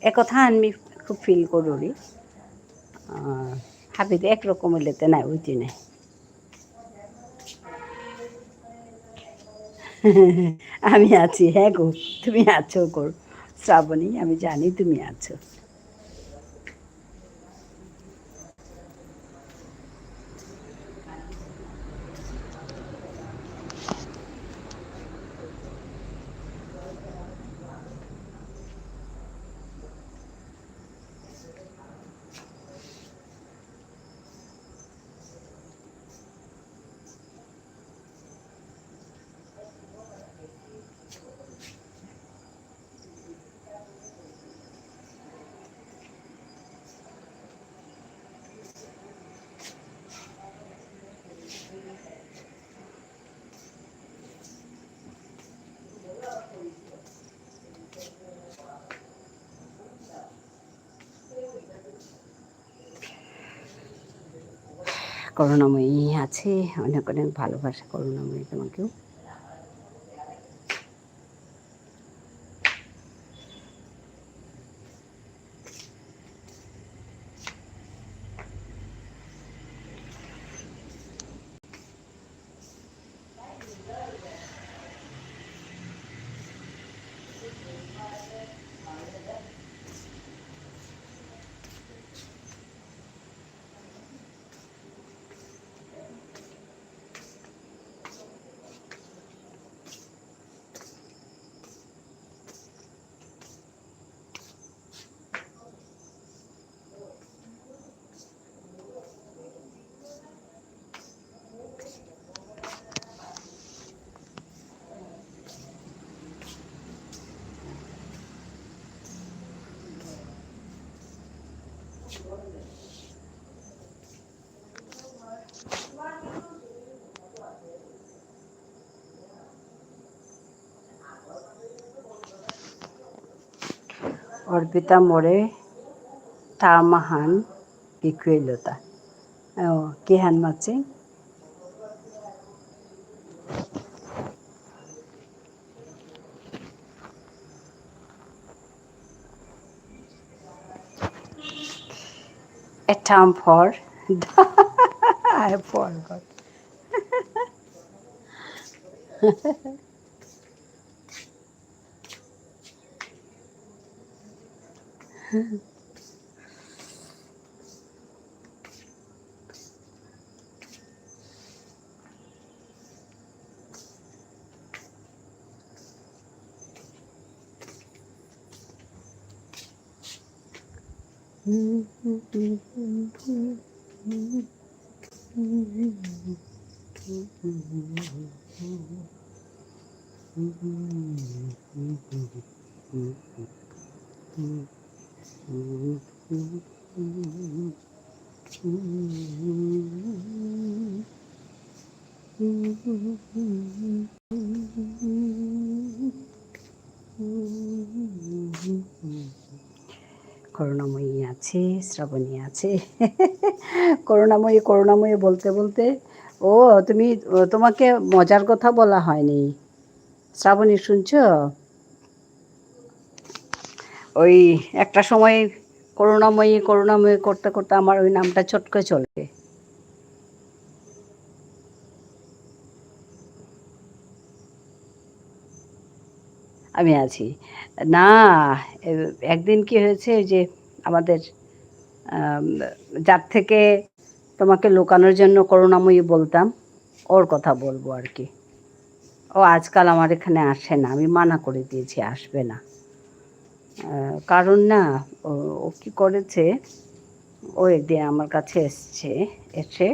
একথা আমি খুব ফিল করি হাবিতে একরকম হইলেতে নাই ওইটি নাই আমি আছি হ্যাঁ গো তুমি আছো গো শ্রাবণী আমি জানি তুমি আছো করুণাময়ী আছে অনেক অনেক ভালোবাসা করুণাময়ী তোমাকেও অর্পিতা মোরে tamahan ikwelota kihan matching a term for I forgot করুণাময়ী আছে শ্রাবণী আছে করুণাময়ী করুণাময়ী বলতে বলতে ও তুমি তোমাকে মজার কথা বলা হয়নি শ্রাবণী শুনছো ওই একটা সময় করুণাময়ী করুণাময়ী করতে করতে আমার ওই নামটা চটকে চলে আমি আছি না একদিন কি হয়েছে যে আমাদের যার থেকে তোমাকে লুকানোর জন্য করুণাময়ী বলতাম ওর কথা বলবো আর কি ও আজকাল আমার এখানে আসে না আমি মানা করে দিয়েছি আসবে না কারণ না ও কি করেছে ও একদিন আমার কাছে এসে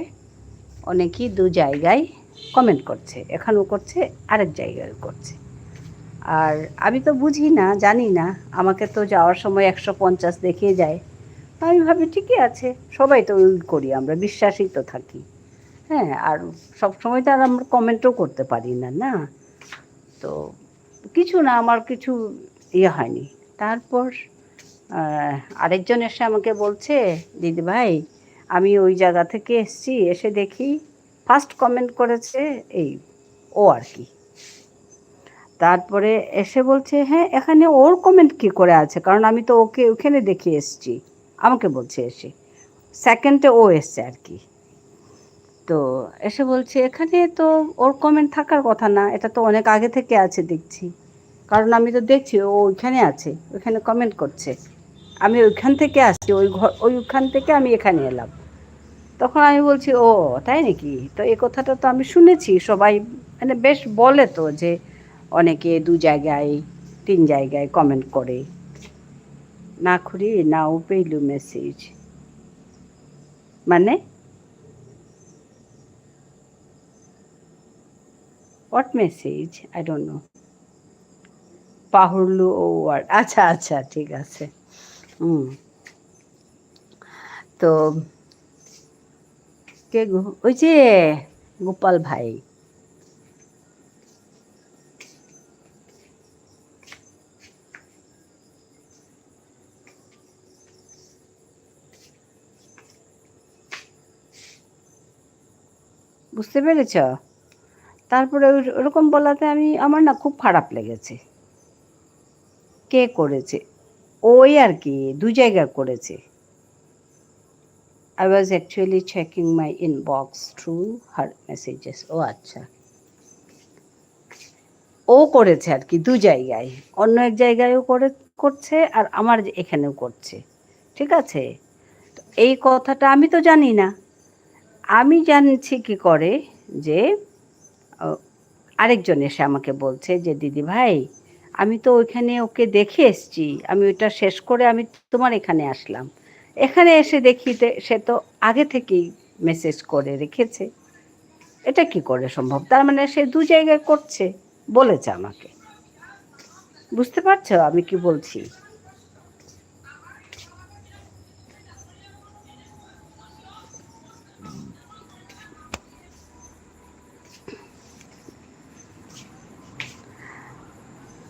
অনেকেই দু জায়গায় কমেন্ট করছে এখানেও করছে আরেক জায়গায় করছে আর আমি তো বুঝি না, জানি না, আমাকে তো যাওয়ার সময় 150 দেখিয়ে যায়। আমি ভাবি ঠিকই আছে, সবাই তো ওই করি, আমরা বিশ্বাসই তো থাকি। হ্যাঁ, আর সবসময় তো আর আমরা কমেন্টও করতে পারি না, না? তো কিছু না, আমার কিছু ইয়ে হয়নি। তারপর আরেকজন এসে আমাকে বলছে, দিদি ভাই আমি ওই জায়গা থেকে এসছি, এসে দেখি ফার্স্ট কমেন্ট করেছে এই ও আর কি। তারপরে এসে বলছে হ্যাঁ এখানে ওর কমেন্ট কী করে আছে, কারণ আমি তো ওকে ওখানে দেখে এসছি, আমাকে বলছে এসে সেকেন্ডে ও এসছে আর কি। তো এসে বলছে এখানে তো ওর কমেন্ট থাকার কথা না, এটা তো অনেক আগে থেকে আছে দেখছি, কারণ আমি তো দেখছি ও ওইখানে আছে, ওইখানে কমেন্ট করছে, আমি ওইখান থেকে আসছি, ওইখান থেকে আমি এখানে এলাম। তখন আমি বলছি ও তাই নাকি, তো এই কথাটা তো আমি শুনেছি, সবাই মানে বেশ বলে তো যে অনেকে 2 জায়গায় 3 জায়গায় কমেন্ট করে। না খুরি না পেইলু মেসেজ মানে what message, I don't know. পাহুরলু ও ওয়ার্ড, আচ্ছা আচ্ছা ঠিক আছে। হুম। তো কে গো, ওই যে গোপাল ভাই। বুঝতে পেরেছ? তারপরে ওরকম বলাতে আমার না খুব খারাপ লেগেছে। কে করেছে? ওই আর কি 2 জায়গায় করেছে। I was actually checking my inbox through her messages. ও আচ্ছা। ও করেছে আর কি 2 জায়গায়। অন্য এক জায়গায়ও করছে আর আমার এখানেও করছে। ঠিক আছে? তো এই কথাটা আমি তো জানি না। আমি জানছি কি করে যে অ আরেকজন এসে আমাকে বলছে যে, "দিদি ভাই, আমি তো ওইখানে ওকে দেখে এসছি। আমি ওইটা শেষ করে আমি তোমার এখানে আসলাম। এখানে এসে দেখি সে তো আগে থেকেই মেসেজ করে রেখেছে। এটা কি করে সম্ভব?" তার মানে সে ২ জায়গায় করছে, বলেছে আমাকে। বুঝতে পারছো আমি কি বলছি?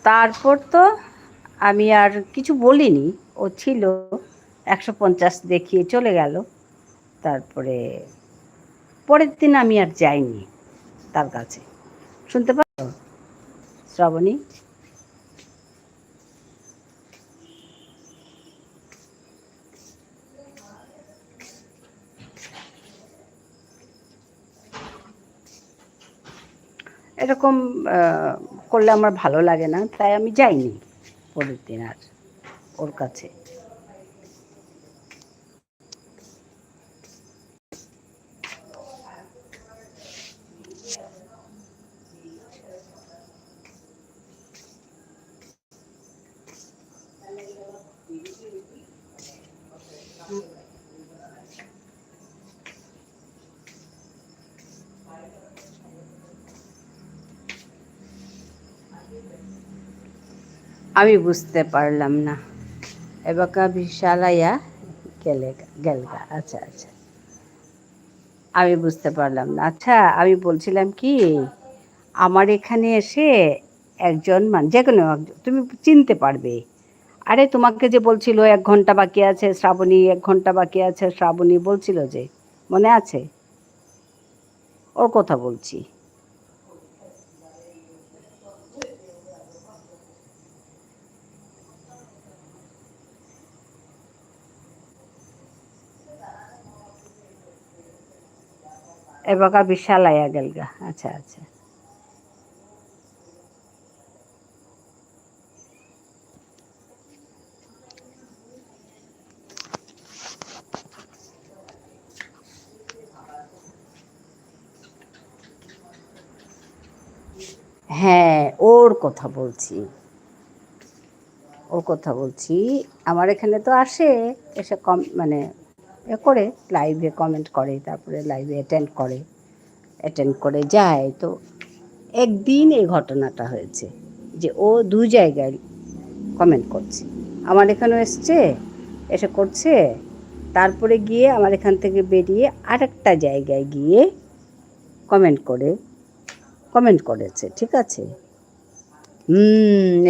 তারপর তো আমি আর কিছু বলিনি। ও ছিল ১৫০ দেখিয়ে চলে গেল। তারপরে পরের দিন আমি আর যাইনি তার কাছে। শুনতে পাচ্ছ শ্রাবণী? এরকম করলে আমার ভালো লাগে না, তাই আমি যাইনি পরের দিন আর ওর কাছে। আমি বুঝতে পারলাম না। এবাকা বিশালাইয়া গেলগা, আচ্ছা আচ্ছা, আমি বুঝতে পারলাম না। আচ্ছা আমি বলছিলাম কি, আমার এখানে এসে একজন যে কোনো তুমি চিনতে পারবে। আরে তোমাকে যে বলছিল 1 ঘন্টা বাকি আছে শ্রাবণী, 1 ঘন্টা বাকি আছে শ্রাবণী বলছিল যে, মনে আছে? ওর কথা বলছি। এবাকা বিশাল আয়া গেলগা, আচ্ছা আচ্ছা। হ্যাঁ ওর কথা বলছি, ওর কথা বলছি। আমার এখানে তো আসে, এসে মানে এ করে লাইভে কমেন্ট করে, তারপরে লাইভে অ্যাটেন্ড করে যায়। তো একদিন এই ঘটনাটা হয়েছে। যে ও 2 জায়গায় কমেন্ট করছে, আমার এখানেও এসে করছে, তারপরে গিয়ে আমার এখান থেকে বেরিয়ে আরেকটা জায়গায় গিয়ে কমেন্ট করেছে, ঠিক আছে।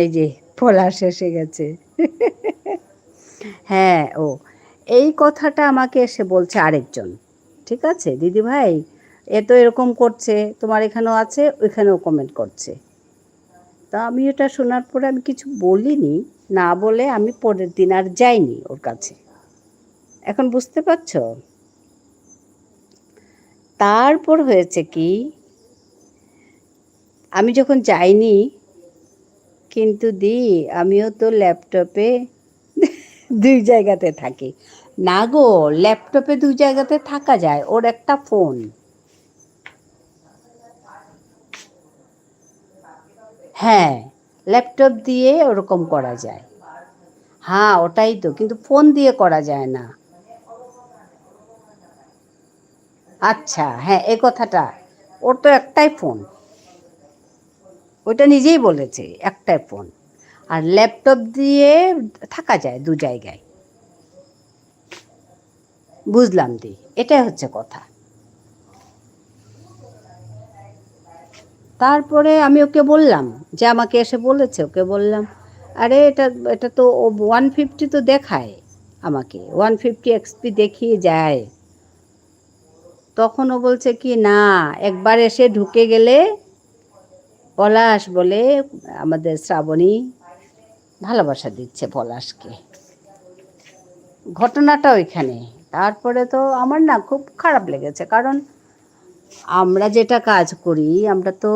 এই যে পলাশ এসে গেছে। হ্যাঁ, এই কথাটা আমাকে এসে বলছে আরেকজন, ঠিক আছে দিদিভাই, এ তো এরকম করছে, তোমার এখানেও আছে, ওইখানেও কমেন্ট করছে। তা আমি এটা শোনার পরে আমি কিছু বলিনি, না বলে আমি পরের দিন আর যাইনি ওর কাছে। এখন বুঝতে পারছ? তারপর হয়েছে কি, আমি যখন যাইনি, কিন্তু আমিও তো ল্যাপটপে 2 জায়গাতে থাকি। না গো, ল্যাপটপে 2 জায়গাতে থাকা যায়, ওর একটা ফোন। হ্যাঁ, ল্যাপটপ দিয়ে ওরকম করা যায়। হ্যাঁ, ওটাই তো, কিন্তু ফোন দিয়ে করা যায় না। আচ্ছা, হ্যাঁ, এই কথাটা, ওর তো একটাই ফোন, ওইটা নিজেই বলেছে, একটাই ফোন। আর ল্যাপটপ দিয়ে থাকা যায় 2 জায়গায়। বুঝলাম এটাই হচ্ছে কথা। তারপরে আমি ওকে বললাম, যে আমাকে এসে বলেছে, ওকে বললাম, আরে এটা এটা তো 150 তো দেখায়, আমাকে 150 এক্সপি দেখিয়ে যায়। তখন ও বলছে কি, না, একবার এসে ঢুকে গেলে পলাশ বলে, আমাদের শ্রাবণী ভালোবাসা দিচ্ছে পলাশকে, ঘটনাটা ওইখানে। তারপরে তো আমার না খুব খারাপ লেগেছে, কারণ আমরা যেটা কাজ করি, আমরা তো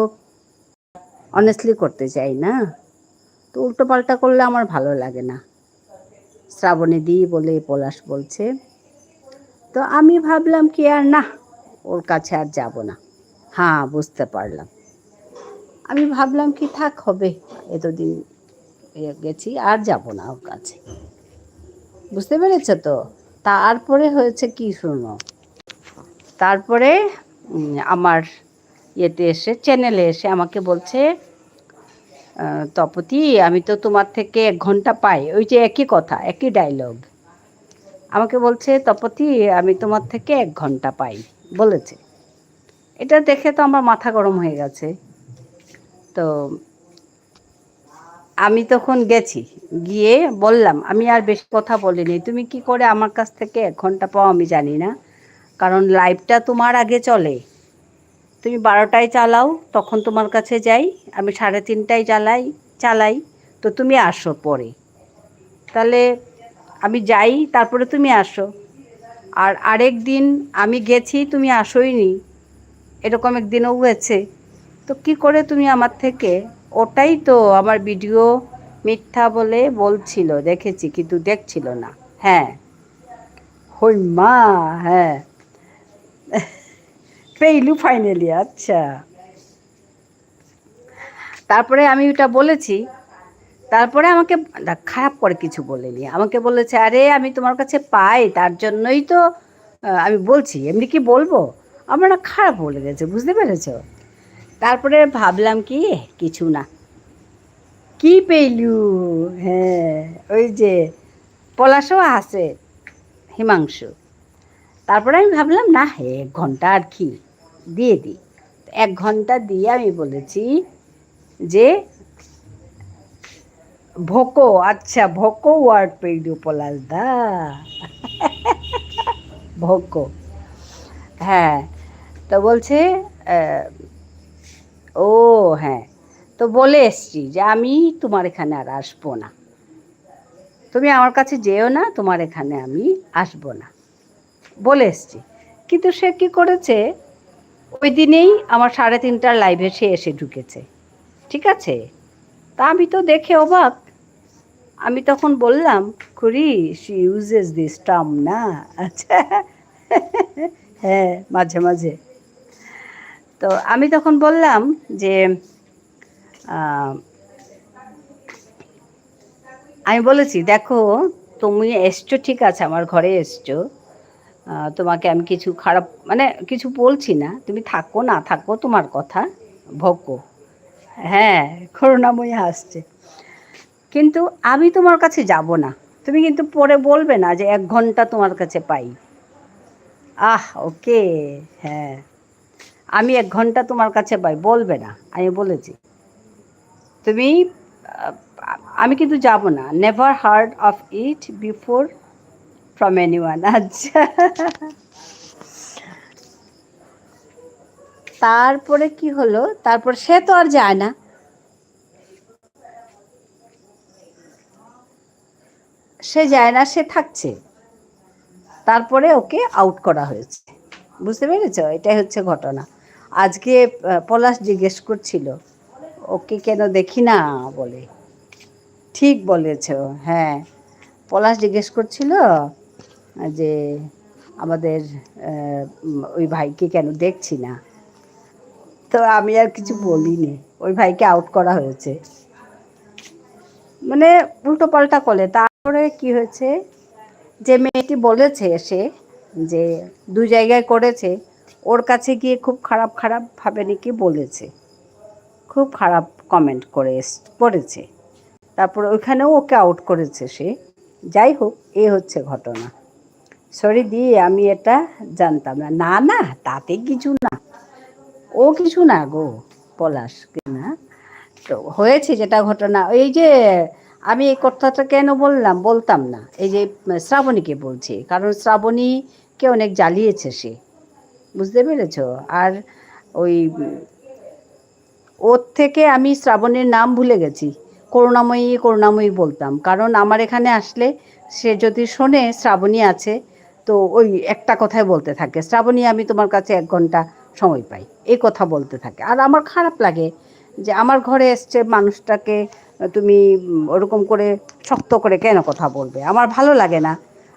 অনেস্টলি করতে চাই না, তো উল্টো পাল্টা করলে আমার ভালো লাগে না। শ্রাবণী দি বলে পলাশ বলছে, তো আমি ভাবলাম কি, আর না, ওর কাছে আর যাব না। হ্যাঁ, বুঝতে পারলাম। আমি ভাবলাম কি, থাক, হবে, এতদিন গেছি, আর যাব না ওর কাছে। বুঝতে পেরেছ তো? তারপরে হয়েছে কি, শোনো। তারপরে আমার চ্যানেলে এসে আমাকে বলছে, তপতি, আমি তো তোমার থেকে 1 ঘন্টা পাই। ওই যে একই কথা, একই ডায়লগ। আমাকে বলছে, তপতি, আমি তোমার থেকে 1 ঘন্টা পাই বলেছে। এটা দেখে তো আমার মাথা গরম হয়ে গেছে। তো আমি তখন গেছি, গিয়ে বললাম, আমি আর বেশি কথা বলিনি, তুমি কি করে আমার কাছ থেকে 1 ঘন্টা পাও আমি জানি না, কারণ লাইভটা তোমার আগে চলে। তুমি 12টায় চালাও, তখন তোমার কাছে যাই, আমি 3:30টায় চালাই, তো তুমি আসো পরে, তাহলে আমি যাই, তারপরে তুমি আসো। আর আরেক দিন আমি গেছি, তুমি আসোইনি, এরকম একদিনও হয়েছে। তো কি করে তুমি আমার থেকে, ওটাই তো আমার ভিডিও মিথ্যা বলে বলছিল, দেখেছি, কিন্তু দেখছিল না। হ্যাঁ, হই মা, হ্যাঁ, পেইলু ফাইনালি। আচ্ছা, তারপরে আমি ওটা বলেছি। তারপরে আমাকে খারাপ করে কিছু বলেনি, আমাকে বলেছে, আরে আমি তোমার কাছে পাই, তার জন্যই তো আমি বলছি, এমনি কি বলবো। আমার না খারাপ বলে গেছে, বুঝতে পেরেছ? তারপরে ভাবলাম কি, কিছু না, কি পেইলু। হ্যাঁ, ওই যে পলাশও আছে, হিমাংশু। তারপরে আমি ভাবলাম, না, 1 ঘন্টা আর কি, দিয়ে দিই। 1 ঘন্টা দিয়ে আমি বলেছি যে, ভোকো, আচ্ছা, ভোকো ওয়ার্ড পেইলু পলাশ দা, ভোকো। হ্যাঁ, তো বলছে, ও হ্যাঁ, তো বলে এসছি যে আমি তোমার এখানে আর আসবো না, তুমি আমার কাছে যেও না, তোমার এখানে আমি আসবো না, বলে এসছি। কিন্তু সে কি করেছে, ওই দিনেই আমার 3:30টার লাইভে সে এসে ঢুকেছে, ঠিক আছে। তা আমি তো দেখে অবাক। আমি তখন বললাম, খুড়ি, শি ইউজেস দিস টার্ম না। আচ্ছা, হ্যাঁ, মাঝে মাঝে। তো আমি তখন বললাম যে, আমি বলেছি, দেখো, তুমি এসছো, ঠিক আছে, আমার ঘরে এসছো, তোমাকে আমি কিছু খারাপ, মানে কিছু বলছি না, তুমি থাকো না থাকো তোমার কথা, ভোগো, হ্যাঁ, করুণাময়ী হাসছে। কিন্তু আমি তোমার কাছে যাব না। তুমি কিন্তু পরে বলবে না যে ১ ঘন্টা তোমার কাছে পাই। ওকে। হ্যাঁ, আমি ১ ঘন্টা তোমার কাছে পাই বলবে না। আমি বলেছি। তুমি আ আমি কিন্তু যাব না। Never hard of it before from anyone. আচ্ছা। তারপরে কি হলো? তারপর সে তো আর যায় না। সে যায় না, সে থাকছে। তারপরে ওকে আউট করা হয়েছে। বুঝতে পেরেছ? এটাই হচ্ছে ঘটনা। আজকে পলাশ জিজ্ঞেস করছিল, ওকে কেন দেখি না বলে। ঠিক বলেছ। হ্যাঁ, পলাশ জিজ্ঞেস করছিল যে আমাদের ওই ভাইকে কেন দেখছি না। তো আমি আর কিছু বলিনি। ওই ভাইকে আউট করা হয়েছে। মানে উল্টো পাল্টা করলে। তারপরে কি হয়েছে, যে মেয়েটি বলেছে এসে যে ২ জায়গায় করেছে, ওর কাছে গিয়ে খুব খারাপ খারাপ ভাবে নাকি বলেছে, খুব খারাপ কমেন্ট করেছে। তারপর ওইখানেও ওকে আউট করেছে সে। যাই হোক, এ হচ্ছে ঘটনা। সরি দি, আমি এটা জানতাম না। না না, তাতে কিছু না। ও কিছু না গো, পলাশ না। তো হয়েছে যেটা ঘটনা, এই যে আমি এই কথাটা কেন বলতাম না, এই যে শ্রাবণীকে বলছি, কারণ শ্রাবণীকে অনেক জ্বালিয়েছে সে। বুঝতে পেরেছ? আর ওই ওর থেকে আমি শ্রাবণীর নাম ভুলে গেছি। করুণাময়ী করুণাময়ী বলতাম, কারণ আমার এখানে আসলে সে যদি শোনে শ্রাবণী আছে, তো ওই একটা কথাই বলতে থাকে, শ্রাবণী আমি তোমার কাছে ১ ঘন্টা সময় পাই, এই কথা বলতে থাকে। আর আমার খারাপ লাগে যে আমার ঘরে এসছে মানুষটাকে তুমি ওরকম করে শক্ত করে কেন কথা বলবে, আমার ভালো লাগে না।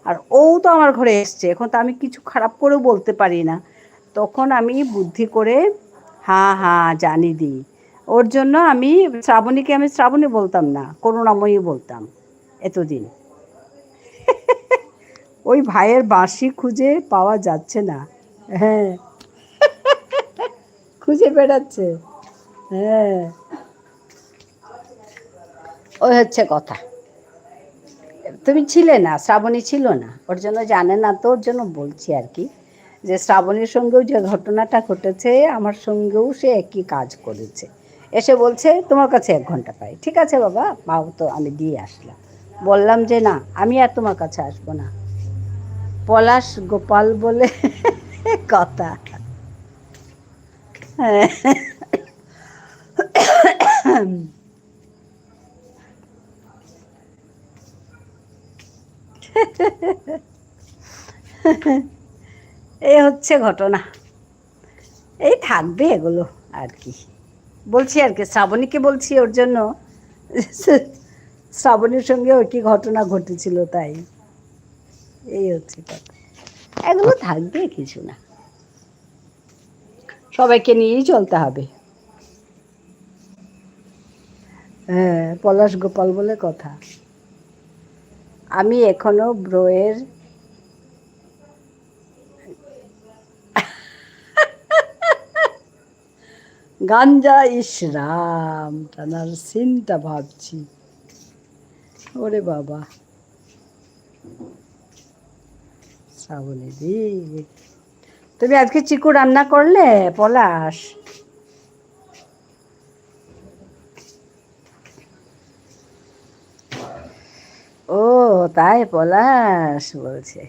আর ও তো আমার ঘরে এসছে, এখন তো আমি কিছু খারাপ করেও বলতে পারি না। তখন আমি বুদ্ধি করে হ্যাঁ হ্যাঁ জানি দি, ওর জন্য আমি শ্রাবণী বলতাম না, করুণাময়ী বলতাম এতদিন। ওই ভাইয়ের বাঁশি খুঁজে পাওয়া যাচ্ছে না। হ্যাঁ, খুঁজে বেড়াচ্ছে। হ্যাঁ, ওই হচ্ছে কথা। তুমি ছিলে না, শ্রাবণী ছিল না, ওর জন্য জানে না, তো ওর জন্য বলছি আর কি, যে শ্রাবণীর সঙ্গেও যে ঘটনাটা ঘটেছে আমার সঙ্গেও সে একই কাজ করেছে। এসে বলছে তোমার কাছে ১ ঘন্টা পাই। ঠিক আছে বাবা, পাও তো, আমি দিয়ে আসলাম। বললাম যে না, আমি আর তোমার কাছে আসবো না। পলাশ গোপাল বলে কথা। হ্যাঁ। এই হচ্ছে ঘটনা। এই থাকবে এগুলো আর কি। বলছি আর কি, শ্রাবণীকে বলছি ওর জন্য, শ্রাবণীর সঙ্গে ওই কি ঘটনা ঘটেছিল তাই। এই হচ্ছে কথা। এগুলো থাকবে, কিছু না। সবাইকে নিয়েই চলতে হবে। হ্যাঁ, পলাশ গোপাল বলে কথা। আমি এখনো ব্রোয়ের গাঞ্জা, ইস রাম, টানার সিনটা ভাবছি। ওরে বাবা, শ্রাবণী দি, তুমি আজকে চিকু রান্না করলে পলাশ? ও তাই, পলাশ বলছে।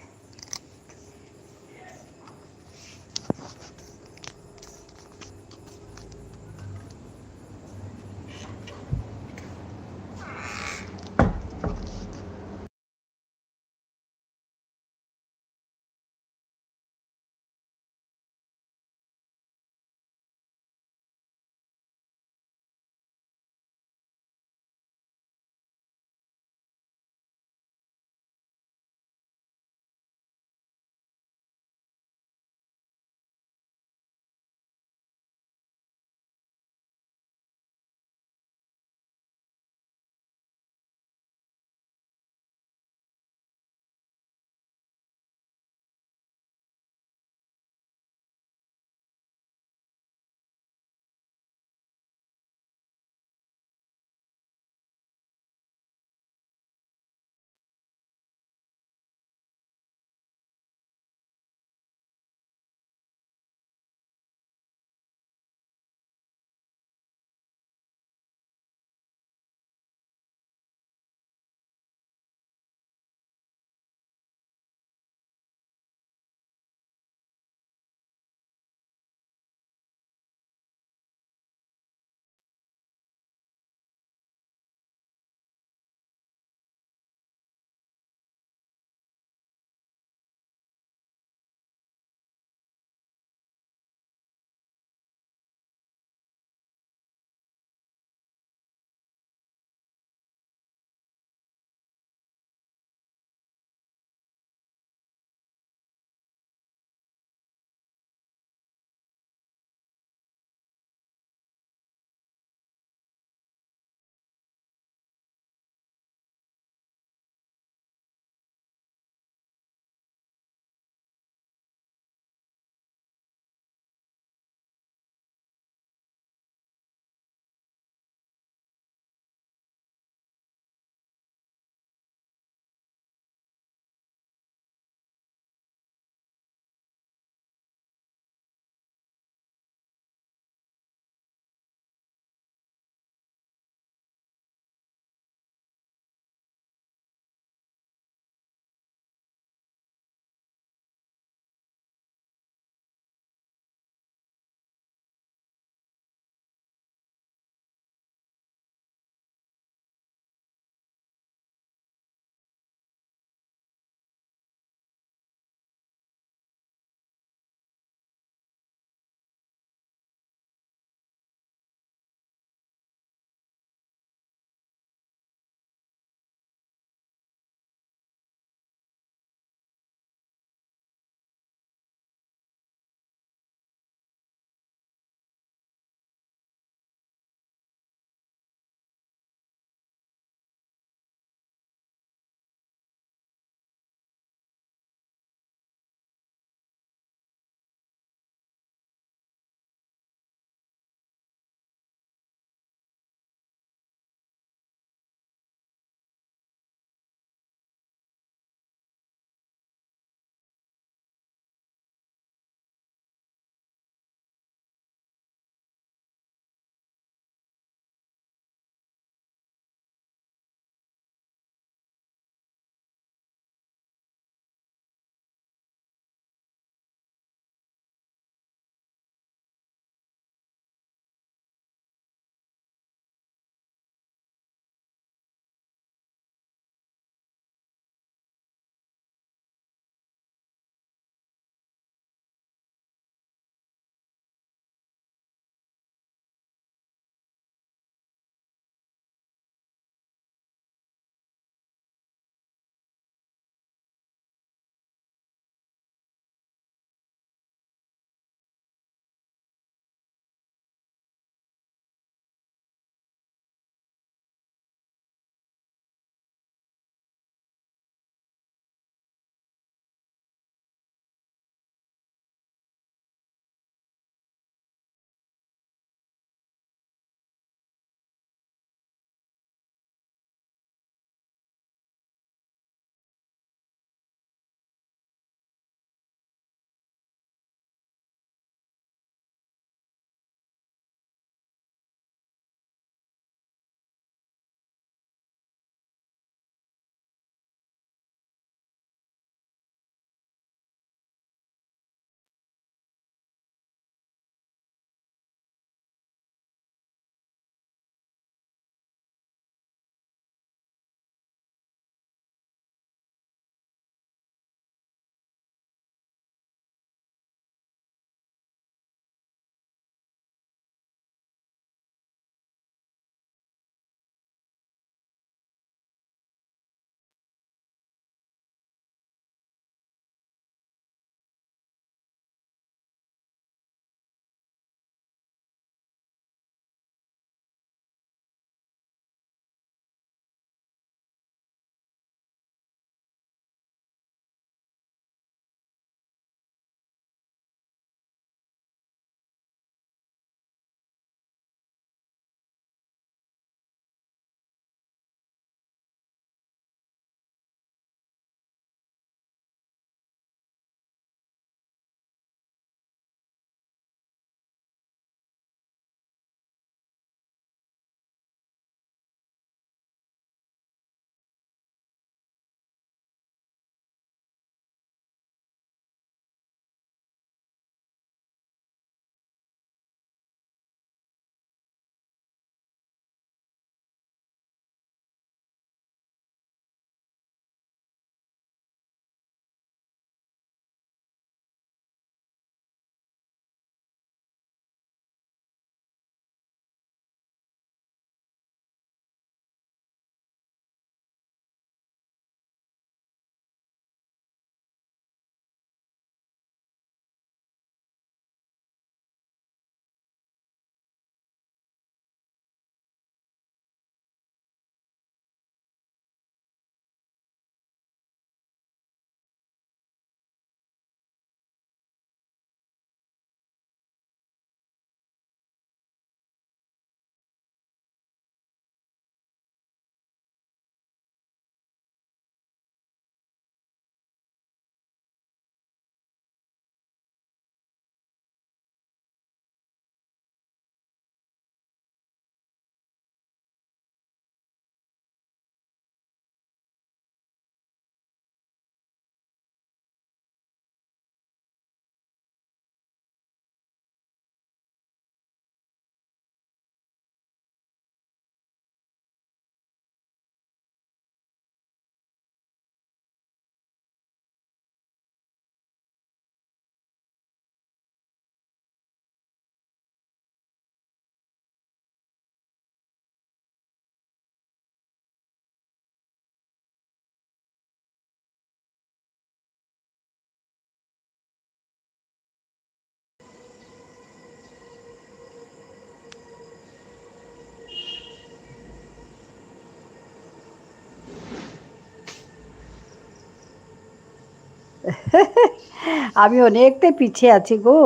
আমি অনেকটাই পিছিয়ে আছি গো।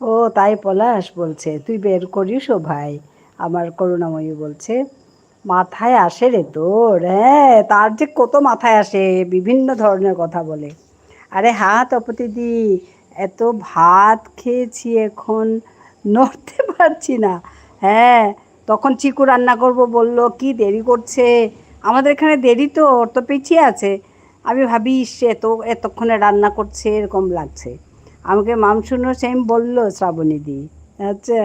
ও তাই পলাশ বলছে, তুই বের করিসও ভাই। আমার করুণাময়ী বলছে, মাথায় আসে রে তোর? হ্যাঁ, তার যে কত মাথায় আসে, বিভিন্ন ধরনের কথা বলে। আরে হ্যাঁ তপতিদি, এত ভাত খেয়েছি এখন নড়তে পারছি না। হ্যাঁ, তখন চিকু রান্না করব বলল, কি দেরি করছে, আমাদের এখানে দেরি তো, ওর তো পিছিয়ে আছে। আমি ভাবি সে তো এতক্ষণে রান্না করছে এরকম লাগছে। আমাকে মামশুনো সেম বললো শ্রাবণীদি। আচ্ছা,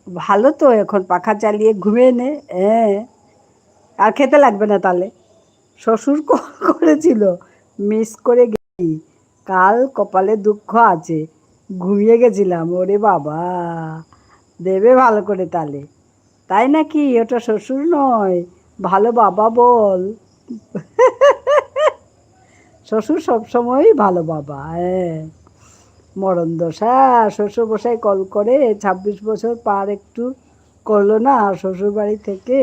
ভালো তো, এখন পাখা চালিয়ে ঘুমিয়ে নে। হ্যাঁ, আর খেতে লাগবে না তাহলে। শ্বশুর কল করেছিল, মিস করে গেছি। কাল কপালে দুঃখ আছে, ঘুমিয়ে গেছিলাম। ওরে বাবা, দেবে ভালো করে তাহলে। তাই নাকি? ওটা শ্বশুর নয়, ভালো বাবা বল। শ্বশুর সবসময়ই ভালো বাবা। হ্যাঁ, মরণ দশা। শ্বশুর মশাই কল করে 26 বছর পার একটু করলো না শ্বশুর বাড়ি থেকে।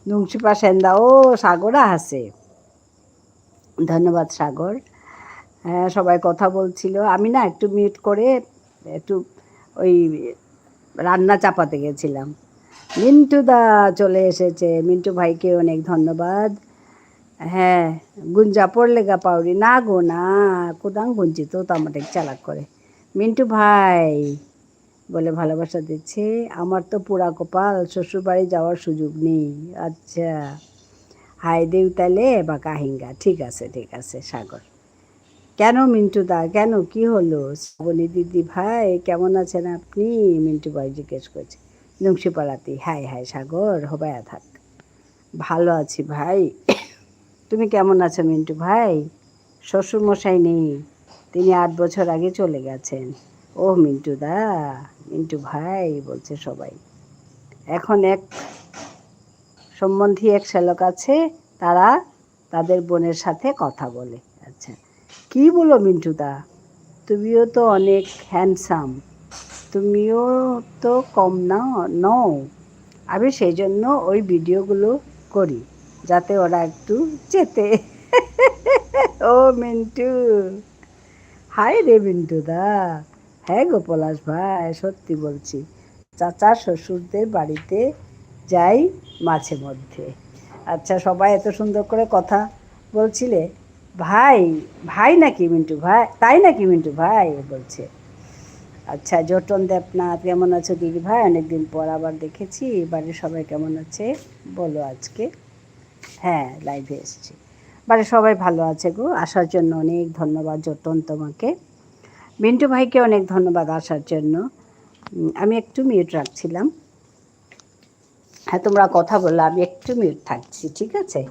নুংশিপা সেন্দা, ও সাগরা হাসে। ধন্যবাদ সাগর। হ্যাঁ, সবাই কথা বলছিল, আমি না একটু মিউট করে একটু ওই রান্না চাপাতে গেছিলাম। মিন্টু দা চলে এসেছে, মিন্টু ভাইকে অনেক ধন্যবাদ। হ্যাঁ, গুঞ্জা পড়লে গা পাউরি না গো না, কোদাং গুঞ্জি তো আমাদের চালাক করে। মিন্টু ভাই বলে ভালোবাসা দিচ্ছে। আমার তো পোড়া কপাল, শ্বশুরবাড়ি যাওয়ার সুযোগ নেই। আচ্ছা, হাই দেউ তাহলে বা কাহিঙ্গা। ঠিক আছে ঠিক আছে সাগর। কেন মিন্টু দা, কেন, কি হলো? শ্রাবণী দিদি ভাই কেমন আছেন আপনি? মিন্টু ভাই জিজ্ঞেস করছে। নুংশিপাড়াতি, হাই হাই সাগর, হবায়া থাক। ভালো আছি ভাই। তুমি কেমন আছো মিন্টু ভাই? শ্বশুর মশাই নেই, তিনি 8 বছর আগে চলে গেছেন। ও মিন্টু দা, মিন্টু ভাই বলছে সবাই। এখন এক সম্বন্ধী এক শ্যালক আছে, তারা তাদের বোনের সাথে কথা বলে। আচ্ছা, কি বলো মিন্টু দা, তুমিও তো অনেক হ্যান্ডসাম, তুমিও তো কম নও। আমি সেই জন্য ওই ভিডিওগুলো করি, যাতে ওরা একটু চেতে। ও মিন্টু, হাই রে মিন্টু দা। হ্যাঁ গো পলাশ ভাই, সত্যি বলছি, চাচা শ্বশুরদের বাড়িতে যাই মাঝে মধ্যে। আচ্ছা, সবাই এত সুন্দর করে কথা বলছিলে। ভাই, ভাই নাকি মিন্টু ভাই? তাই নাকি মিন্টু ভাই বলছে। আচ্ছা, জটন দেবনাথ কেমন আছো দিদি ভাই? অনেকদিন পর আবার দেখেছি। বাড়ির সবাই কেমন আছে বলো আজকে। হ্যাঁ, লাইভে এসছি। বাড়ির সবাই ভালো আছে গো, আসার জন্য অনেক ধন্যবাদ জটন তোমাকে। মিন্টু ভাইকে অনেক ধন্যবাদ আসার জন্য। আমি একটু মিউট রাখছিলাম। হ্যাঁ, তোমরা কথা বললে, আমি একটু মিউট থাকছি, ঠিক আছে?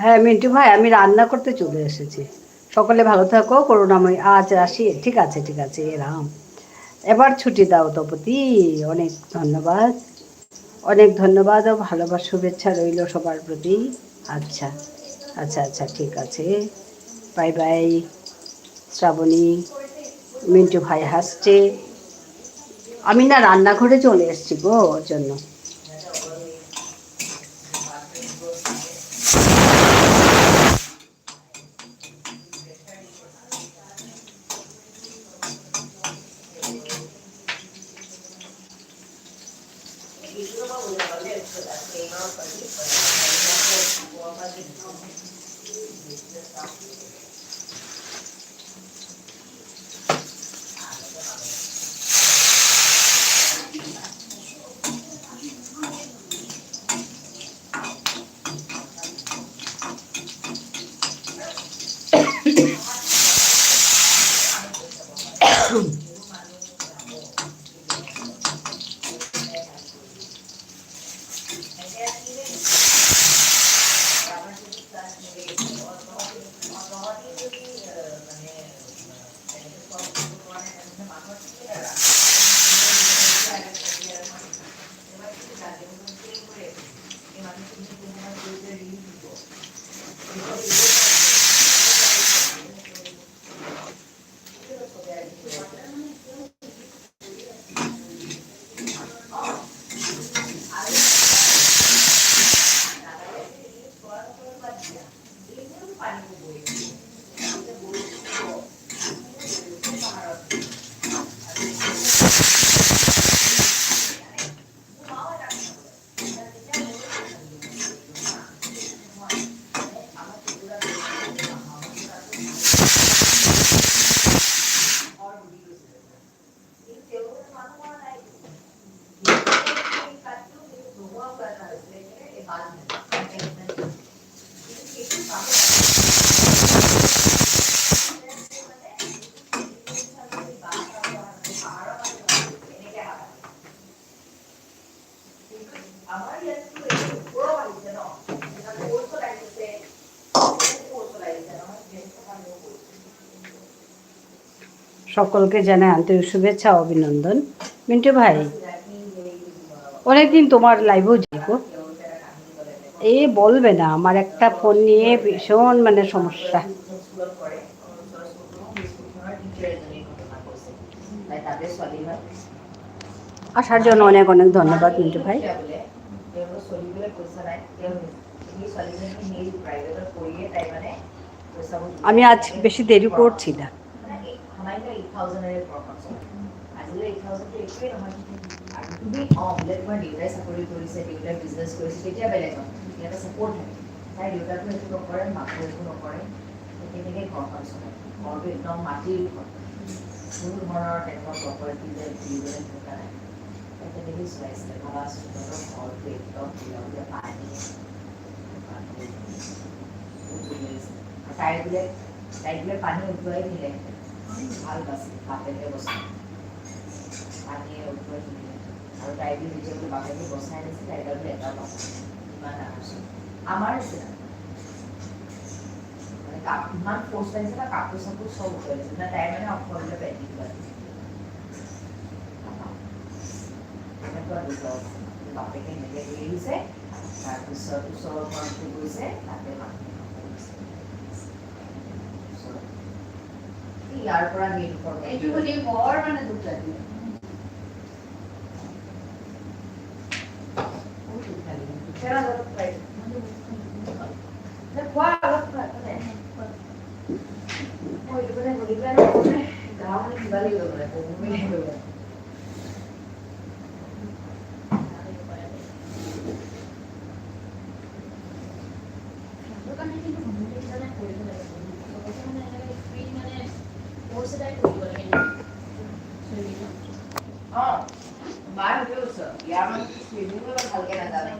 হ্যাঁ মিন্টু ভাই, আমি রান্না করতে চলে এসেছি। সকলে ভালো থাকো, করুণাময়ী। আজ আসি, ঠিক আছে ঠিক আছে, রাম। এবার ছুটি দাও তপতি। অনেক ধন্যবাদ, অনেক ধন্যবাদ ও ভালোবাসা শুভেচ্ছা রইল সবার প্রতি। আচ্ছা আচ্ছা আচ্ছা, ঠিক আছে। Bye bye. শ্রাবণী, মিন্টু ভাই হাসছে। আমি না রান্নাঘরে চলে এসেছি গো, ওর জন্য। সকলকে জানাই আন্তরিক শুভেচ্ছা অভিনন্দন। মিন্টু ভাই, অনেকদিন তোমার লাইভেও যাবো। এই বলবে না, আমার একটা ফোন নিয়ে ভীষণ মানে সমস্যা। আসার জন্য অনেক অনেক ধন্যবাদ মিন্টু ভাই। আমি আজ বেশি দেরি করছি না। পানী উঠুৱাই দিলে ভাল পাইছে, বাপেকে বচাই পানী উঠুৱাই দিলে আৰু তাই বুলি নিজে বোলে বাপেকে বচাই দিছে, তাইৰ বোলে এটা পাছে ইমান ডাঙৰ আমাৰ নিচিনা মানে ইমান ফ'ৰ্চ লাগিছে না, কাপোৰ চাপোৰ চব উঠুৱাই দিছে না, তাই মানে অকলে পেটি এনেকুৱা দুটা বাপেকে এনেকৈ কৰি দিছে, তাৰপিছত ওচৰৰ ঘৰটো গৈছে, তাতে মানুহ ইয়াৰ পৰা এইটো শুনি বৰ মানে দুখ লাগিলে। ভালকে নাজানে